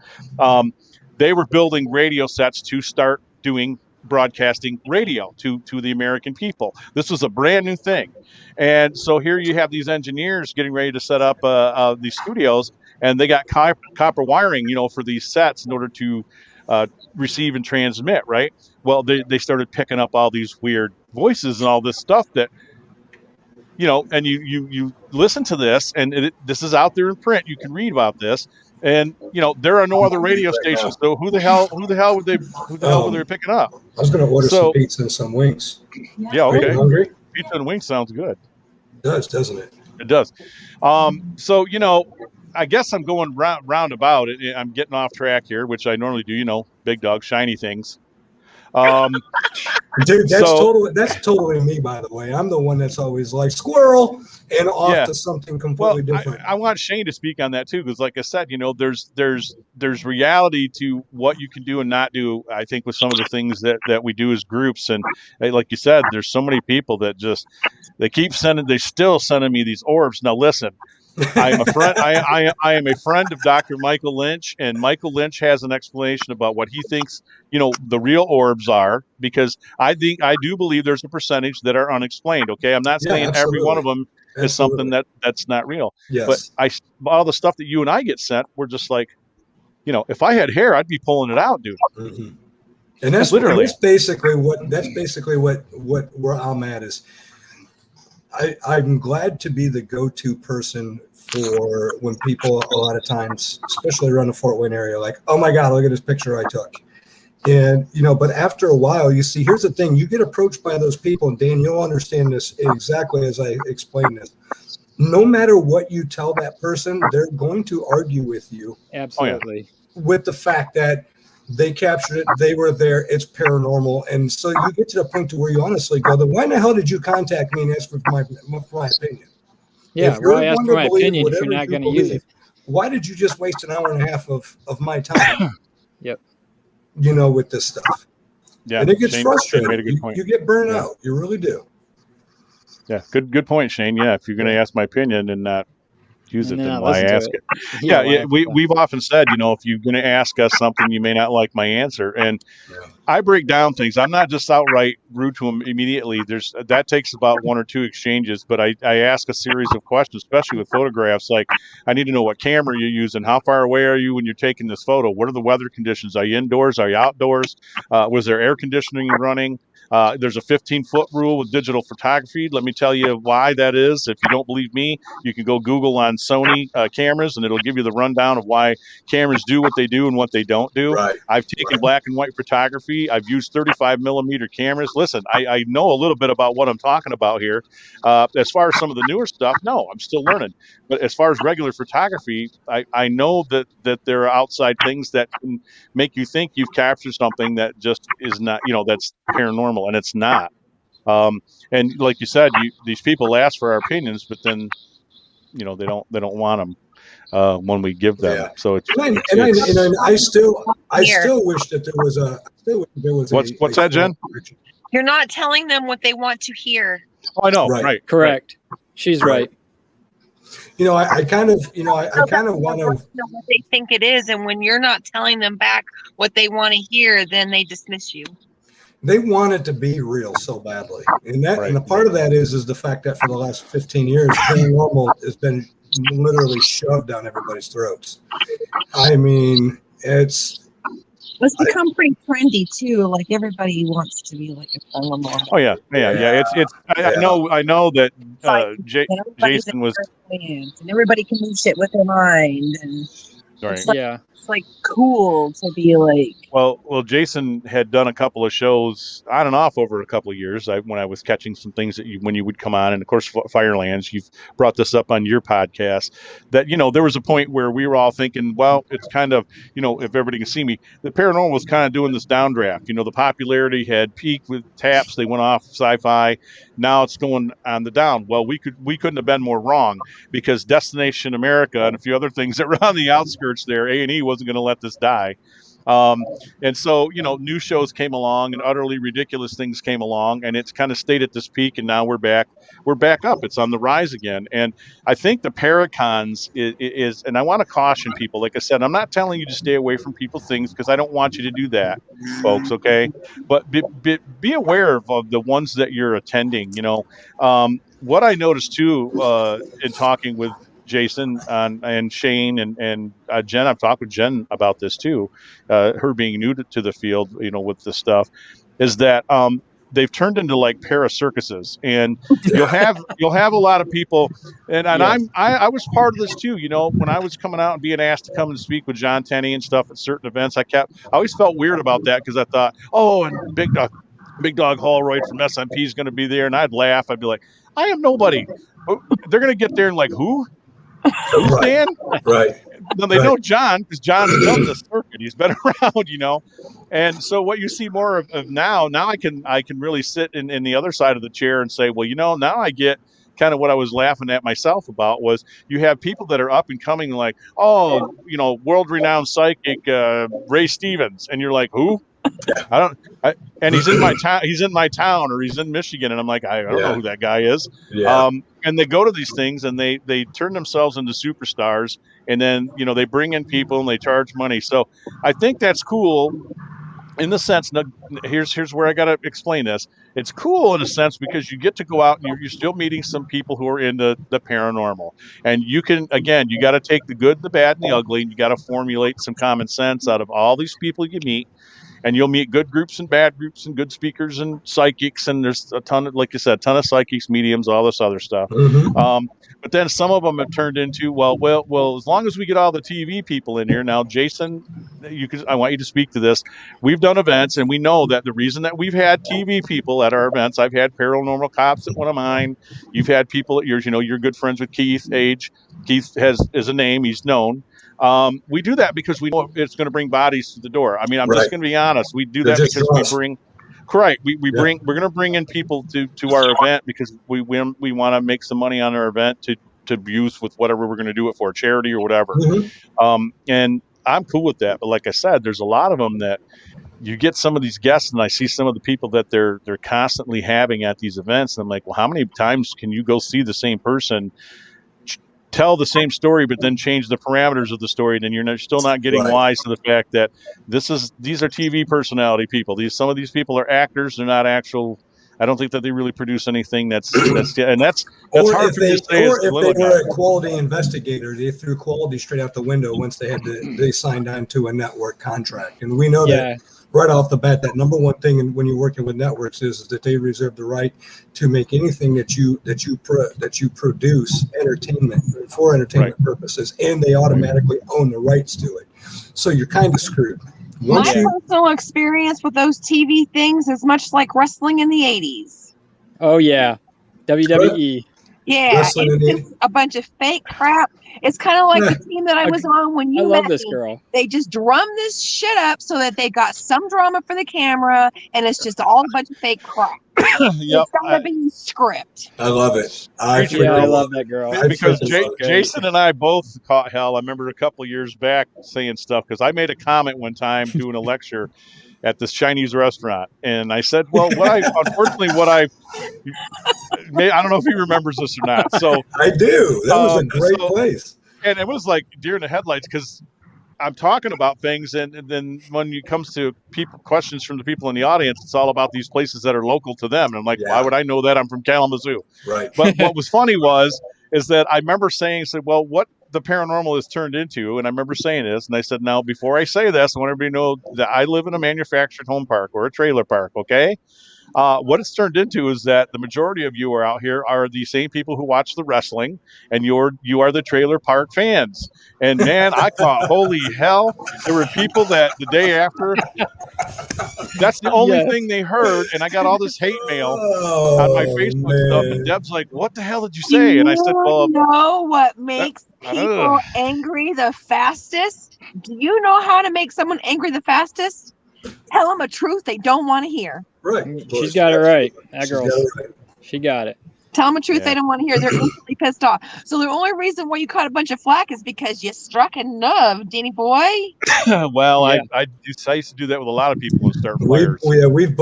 B: They were building radio sets to start doing broadcasting radio to the American people. This was a brand new thing, and so here you have these engineers getting ready to set up these studios, and they got copper wiring, you know, for these sets in order to uh, receive and transmit. Right. Well, they started picking up all these weird voices and all this stuff that, you know, and you listen to this, and this is out there in print. You can read about this, and you know there are no
A: I'm
B: other
A: on mute
B: radio
A: right
B: stations.
A: now.
B: So who the hell were they picking up?
A: I was going to order some
B: So
A: pizza and some wings.
B: yeah,
A: Are you
B: okay,
A: hungry?
B: pizza and wings sounds good.
A: It does, doesn't it?
B: It does. So you know, I guess I'm going roundabout. I'm getting off track here, which I normally do. You know, big dog, shiny things. Um,
A: Dude,
B: so
A: that's totally me, by the way. I'm the one that's always like squirrel and off
B: yeah.
A: to something
B: Well,
A: completely different.
B: I want Shane to speak on that too, because like I said, you know, there's reality to what you can do and not do. I think with some of the things that we do as groups, and like you said, there's so many people that just they still sending me these orbs. Now listen, I am a friend. I am a friend of Dr. Michael Lynch, and Michael Lynch has an explanation about what he thinks, you know, the real orbs are, because I do believe there's a percentage that are unexplained. Okay, I'm not
A: Yeah,
B: saying every one
A: absolutely.
B: of them is something
A: Absolutely.
B: that's not real, but
A: Yes.
B: all the stuff that you and I get sent, we're just like, you know, if I had hair, I'd be pulling it out, dude.
A: Mm-hmm. And that's
B: Literally.
A: basically what where I'm at is I'm glad to be the go-to person for when people a lot of times, especially around the Fort Wayne area, like, oh my God, look at this picture I took. And you know, but after a while, you see, here's the thing: you get approached by those people, and Dan, you'll understand this exactly as I explain this. No matter what you tell that person, they're going to argue with you.
C: Absolutely.
A: With the fact that they captured it, they were there, it's paranormal. And so you get to the point to where you honestly go, then why in the hell did you contact me and ask for my opinion?
C: Yeah.
A: If
C: Why
A: you're
C: ask
A: going
C: for
A: to
C: my
A: believe
C: opinion if you're
A: whatever
C: not
A: you
C: going to use
A: believe,
C: it?
A: why did you just waste an hour and a half of my time?
C: Yep.
A: You know, with this stuff.
B: Yeah.
A: And it gets
B: Shane
A: frustrating.
B: made a good point.
A: You get burned
B: Yeah.
A: out. You really do.
B: Yeah. Good point, Shane. Yeah. If you're going to ask my opinion and not use
C: And
B: it,
C: then
B: then
C: not
B: why
C: listen to
B: ask
C: it.
B: it?
C: Yeah.
B: Yeah, we've often said, you know, if you're going to ask us something, you may not like my answer. And
A: Yeah.
B: I break down things. I'm not just outright rude to them immediately. That takes about one or two exchanges, but I ask a series of questions, especially with photographs. Like, I need to know what camera you're using. How far away are you when you're taking this photo? What are the weather conditions? Are you indoors? Are you outdoors? Was there air conditioning running? There's a 15-foot rule with digital photography. Let me tell you why that is. If you don't believe me, you can go Google on Sony cameras, and it'll give you the rundown of why cameras do what they do and what they don't do.
A: Right.
B: I've taken black and white photography. I've used 35 millimeter cameras. Listen, I know a little bit about what I'm talking about here. As far as some of the newer stuff, no, I'm still learning. But as far as regular photography, I know that there are outside things that can make you think you've captured something that just is not, that's paranormal, and it's not. And like you said, these people ask for our opinions, but then, they don't want them when we give them.
A: Yeah.
B: So it's,
A: I still wish that there was
B: what's that, Jen?
E: You're not telling them what they want to hear.
B: Oh, I know. Right.
C: Correct. She's right.
A: I kind of want to
E: know what they think it is, and when you're not telling them back what they want to hear, then they dismiss you.
A: They want it to be real so badly, and the part of that is the fact that for the last 15 years, paranormal has been literally shoved down everybody's throats. I mean, it's
E: become pretty trendy too. Like everybody wants to be like a paranormal.
B: Oh yeah. I know that Jason was,
E: and everybody can move shit with their mind, and it's like cool to be like.
B: Well, Jason had done a couple of shows on and off over a couple of years. When I was catching some things that when you would come on, and of course, Firelands, you've brought this up on your podcast. That there was a point where we were all thinking, well, it's kind of if everybody can see me, the paranormal was kind of doing this downdraft. The popularity had peaked with Taps. They went off sci-fi. Now it's going on the down. Well, we couldn't have been more wrong, because Destination America and a few other things that were on the outskirts there, A&E wasn't going to let this die. And so, new shows came along and utterly ridiculous things came along, and it's kind of stayed at this peak, and now we're back up. It's on the rise again. And I think the Paracons is, and I want to caution people, like I said, I'm not telling you to stay away from people's things, because I don't want you to do that, folks. Okay. But be aware of the ones that you're attending. What I noticed too, in talking with Jason and Shane and Jen, I've talked with Jen about this too, her being new to the field, with this stuff, is that they've turned into like para-circuses, and you'll have a lot of people, and yes. I was part of this too. When I was coming out and being asked to come and speak with John Tenney and stuff at certain events, I always felt weird about that, because I thought, and Big Dog Holroyd from SMP is going to be there, and I'd laugh. I'd be like, I am nobody. They're going to get there and like, who? Dan?
A: Right.
B: No, they know John, because John's done the circuit. He's been around, And so what you see more of now I can really sit in the other side of the chair and say, well, now I get kind of what I was laughing at myself about, was you have people that are up and coming like, world-renowned psychic Ray Stevens, and you're like, who? And he's in my town. He's in my town, or he's in Michigan, and I'm like, I don't know who that guy is. Yeah. And they go to these things, and they turn themselves into superstars, and then they bring in people and they charge money. So I think that's cool, in the sense. Here's where I got to explain this. It's cool in a sense, because you get to go out and you're still meeting some people who are into the paranormal, and you got to take the good, the bad, and the ugly, and you got to formulate some common sense out of all these people you meet. And you'll meet good groups and bad groups, and good speakers and psychics. And there's a ton of, like you said, of psychics, mediums, all this other stuff. Mm-hmm. But then some of them have turned into, well, as long as we get all the TV people in here. Now, Jason, I want you to speak to this. We've done events, and we know that the reason that we've had TV people at our events, I've had paranormal cops at one of mine. You've had people at yours. You're good friends with Keith Age. Keith is a name. He's known. We do that because we know it's going to bring bodies to the door. I mean, I'm just going to be honest. We do that because we bring, correct. We're going to bring in people to our event, because we want to make some money on our event to use with whatever we're going to do it for, charity or whatever. Mm-hmm. And I'm cool with that. But like I said, there's a lot of them that you get some of these guests, and I see some of the people that they're constantly having at these events. And I'm like, well, how many times can you go see the same person tell the same story, but then change the parameters of the story? And then you're still not getting wise to the fact that these are TV personality people. Some of these people are actors. They're not actual. I don't think that they really produce anything that's hard for me to say.
A: Or if they were a quality investigator, they threw quality straight out the window once they signed on to a network contract. And we know that right off the bat, that number one thing when you're working with networks is that they reserve the right to make anything that you produce for entertainment purposes, and they automatically own the rights to it. So you're kind of screwed.
E: My personal experience with those TV things is much like wrestling in the 80s.
C: Oh yeah, WWE.
E: Yeah, it's just a bunch of fake crap. It's kind of like the team that I was on when you met
C: this
E: me.
C: girl.
E: They just drum this shit up so that they got some drama for the camera, and it's just all a bunch of fake crap. It's gotta be script.
A: I love it.
C: I love that girl.
B: Because Jason and I both caught hell. I remember a couple of years back saying stuff because I made a comment one time doing a lecture at this Chinese restaurant, and I said, "Well, I don't know if he remembers this or not." So
A: I do. That was a great place,
B: and it was like deer in the headlights because I'm talking about things, and then when it comes to questions from the people in the audience, it's all about these places that are local to them. And I'm like, why would I know that? I'm from Kalamazoo,
A: right?
B: But what was funny is that I remember saying, "Well, what the paranormal has turned into," and I remember saying this, and I said, "Now, before I say this, I want everybody to know that I live in a manufactured home park or a trailer park, okay? What it's turned into is that the majority of you are out here are the same people who watch the wrestling, and you are the trailer park fans." And man, I thought, holy hell, there were people that the day after, that's the only thing they heard, and I got all this hate mail on my Facebook stuff, and Deb's like, "What the hell did you say?" And I said, "Well,
E: you know what makes people angry the fastest? Do you know how to make someone angry the fastest? Tell them a truth they don't want to hear.
A: Right.
C: She's got it right. That girl. She got it.
E: Tell them a truth they don't want to hear. They're instantly pissed off. So the only reason why you caught a bunch of flack is because you struck a nerve, Danny boy.
B: Well, I used to do that with a lot of people and start fires.
A: We've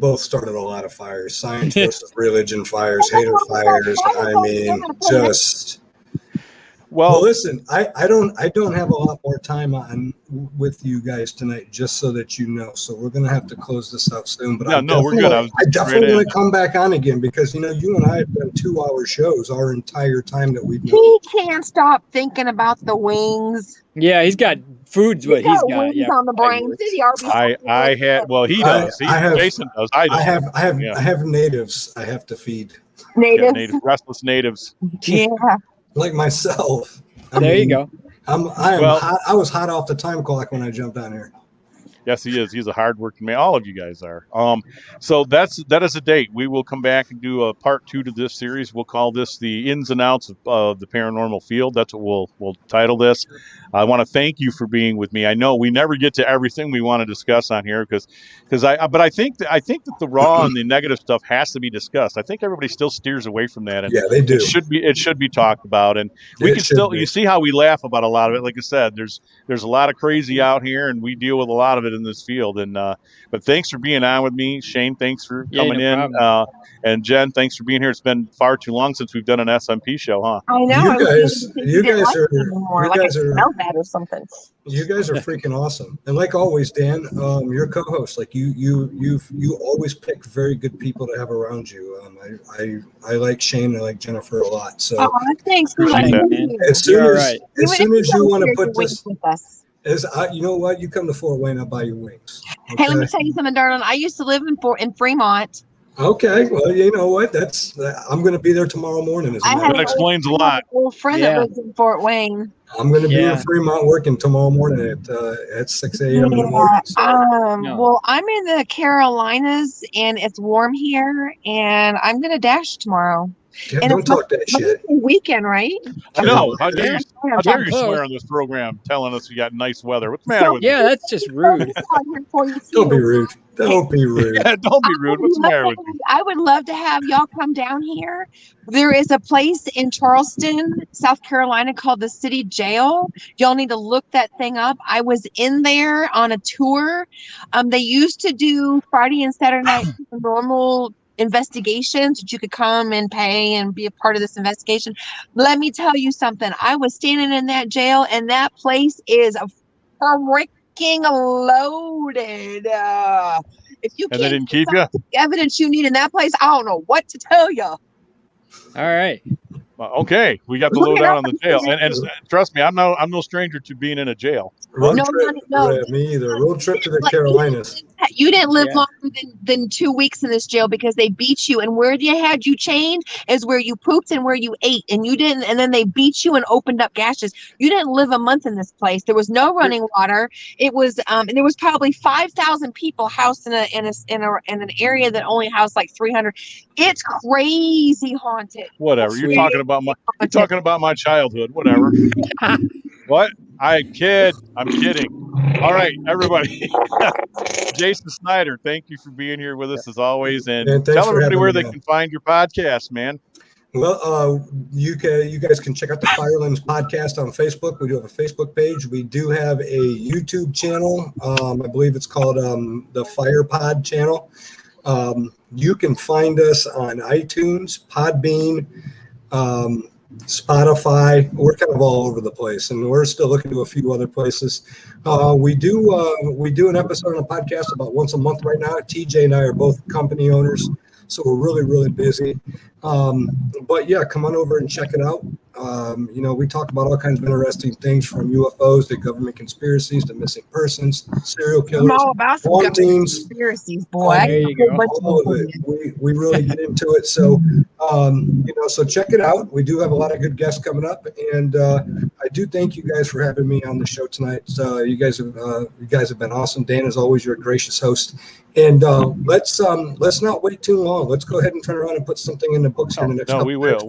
A: both started a lot of fires. Science versus religion fires, hater fires. I mean, just. Well, listen, I don't have a lot more time on with you guys tonight, just so that you know. So we're gonna have to close this out soon. But
B: we're good.
A: I definitely want to come back on again because you and I have done 2-hour shows our entire time that we've.
E: He can't stop thinking about the wings.
C: Yeah, he's got food's what he's got.
E: Wings on the brain.
B: I had. Well, he does. Jason does. I
A: have natives. I have to feed.
E: Natives.
B: Restless natives.
E: Yeah.
A: Like myself.
C: You go.
A: I was hot off the time clock when I jumped on here.
B: Yes, he is. He's a hardworking man. All of you guys are. So that is a date. We will come back and do a part 2 to this series. We'll call this the ins and outs of the paranormal field. That's what we'll title this. I want to thank you for being with me. I know we never get to everything we want to discuss on here but I think that the raw and the negative stuff has to be discussed. I think everybody still steers away from that. And
A: they do.
B: It should be talked about. And we can still you see how we laugh about a lot of it. Like I said, there's a lot of crazy out here, and we deal with a lot of it in this field. And but thanks for being on with me, Shane. Thanks for coming in, and Jen, thanks for being here. It's been far too long since we've done an SMP show, huh?
E: I know.
A: You guys are
E: smell bad or something.
A: You guys are freaking awesome, and like always, Dan, your co-host. Like you always pick very good people to have around you. I like Shane. I like Jennifer a lot. So
E: thanks.
A: As soon as you want to put this.
E: With us.
A: You know what? You come to Fort Wayne, I'll buy you wings. Okay?
E: Hey, let me tell you something, darling. I used to live in Fremont.
A: Okay, well, you know what? I'm going to be there tomorrow morning.
B: That explains a lot.
E: Old friend that lives in Fort Wayne.
A: I'm going to be in Fremont working tomorrow morning at 6 a.m. in the morning. So.
E: Well, I'm in the Carolinas, and it's warm here, and I'm going to dash tomorrow.
A: Yeah, don't talk that shit.
E: Weekend, right?
B: No, how dare you swear on this program telling us we got nice weather? What's the matter with you?
C: Yeah, that's just rude.
A: Don't be rude. Don't be rude.
B: Yeah, don't be rude. What's the matter with you?
E: I would love to have y'all come down here. There is a place in Charleston, South Carolina called the City Jail. Y'all need to look that thing up. I was in there on a tour. They used to do Friday and Saturday night normal investigations that you could come and pay and be a part of this investigation. Let me tell you something. I was standing in that jail, and that place is freaking loaded. If you
B: and they didn't
E: can't
B: keep you
E: evidence you need in that place, I don't know what to tell you.
C: All right.
B: Okay, we got the lowdown on the jail, and trust me, I'm no stranger to being in a jail.
A: Me either. Road trip to the Carolinas.
E: You didn't live
C: Yeah.
E: longer than 2 weeks in this jail because they beat you. And where they had you chained is where you pooped and where you ate. And you didn't. And then they beat you and opened up gashes. You didn't live a month in this place. There was no running water. It was and there was probably 5,000 people housed in an area that only housed like 300. It's crazy haunted.
B: Whatever. You're talking about my childhood. Whatever. What? I'm kidding. All right, everybody. Jason Snyder, thank you for being here with us as always, and tell everybody where they can find your podcast, man.
A: Well, you guys can check out the Firelands podcast on Facebook. We do have a Facebook page. We do have a YouTube channel. I believe it's called the Fire Pod channel. You can find us on iTunes, Podbean, Spotify. We're kind of all over the place, and we're still looking to a few other places. We do an episode on a podcast about once a month right now. TJ and I are both company owners, so we're really, really busy. But yeah, come on over and check it out. We talk about all kinds of interesting things, from UFOs to government conspiracies to missing persons, serial killers,
E: I'm all about some
A: hauntings,
E: conspiracies, boy.
C: There you go.
A: all of it. We really get into it. So, so check it out. We do have a lot of good guests coming up, and I do thank you guys for having me on the show tonight. You guys have been awesome. Dan, as always, you're a gracious host. And let's not wait too long. Let's go ahead and turn around and put something in the books here in the next couple
B: we will.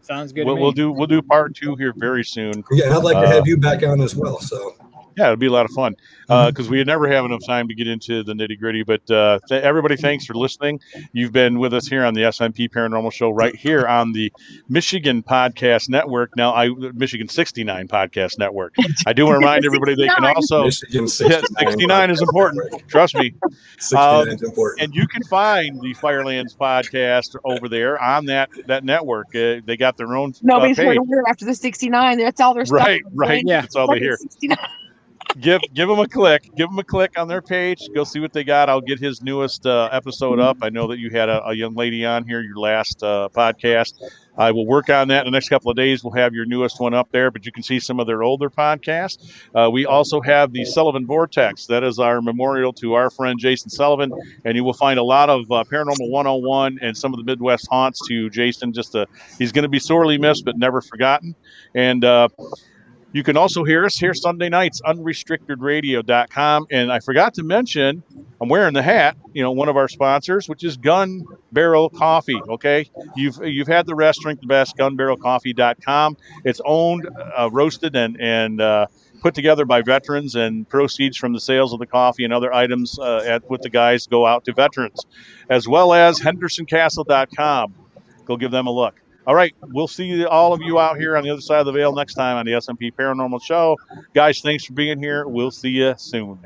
C: Sounds good.
B: We'll do part 2 here very soon.
A: Yeah, and I'd like to have you back on as well. So
B: yeah, it'll be a lot of fun because we never have enough time to get into the nitty gritty. But everybody, thanks for listening. You've been with us here on the Smp Paranormal Show, right here on the Michigan Podcast Network. Now, Michigan 69 Podcast Network. I do want to remind everybody they can also.
A: Michigan 69
B: is important. Trust me.
A: 69 is important.
B: And you can find the Firelands podcast over there on that network. They got their own
E: Nobody's
B: page.
E: heard of her after the 69. That's all their stuff.
B: Right.
C: Yeah.
B: That's all they hear.
E: 69.
B: Give them a click. Give them a click on their page. Go see what they got. I'll get his newest episode up. I know that you had a young lady on here, your last podcast. I will work on that in the next couple of days. We'll have your newest one up there, but you can see some of their older podcasts. We also have the Sullivan Vortex. That is our memorial to our friend Jason Sullivan, and you will find a lot of Paranormal 101 and some of the Midwest haunts to Jason. He's going to be sorely missed, but never forgotten. And you can also hear us here Sunday nights, unrestrictedradio.com. And I forgot to mention, I'm wearing the hat, one of our sponsors, which is Gun Barrel Coffee. Okay. You've had the rest, drink the best, gunbarrelcoffee.com. It's owned, roasted and put together by veterans, and proceeds from the sales of the coffee and other items with the guys go out to veterans, as well as hendersoncastle.com. Go give them a look. All right, we'll see all of you out here on the other side of the veil next time on the Smp Paranormal Show. Guys, thanks for being here. We'll see you soon.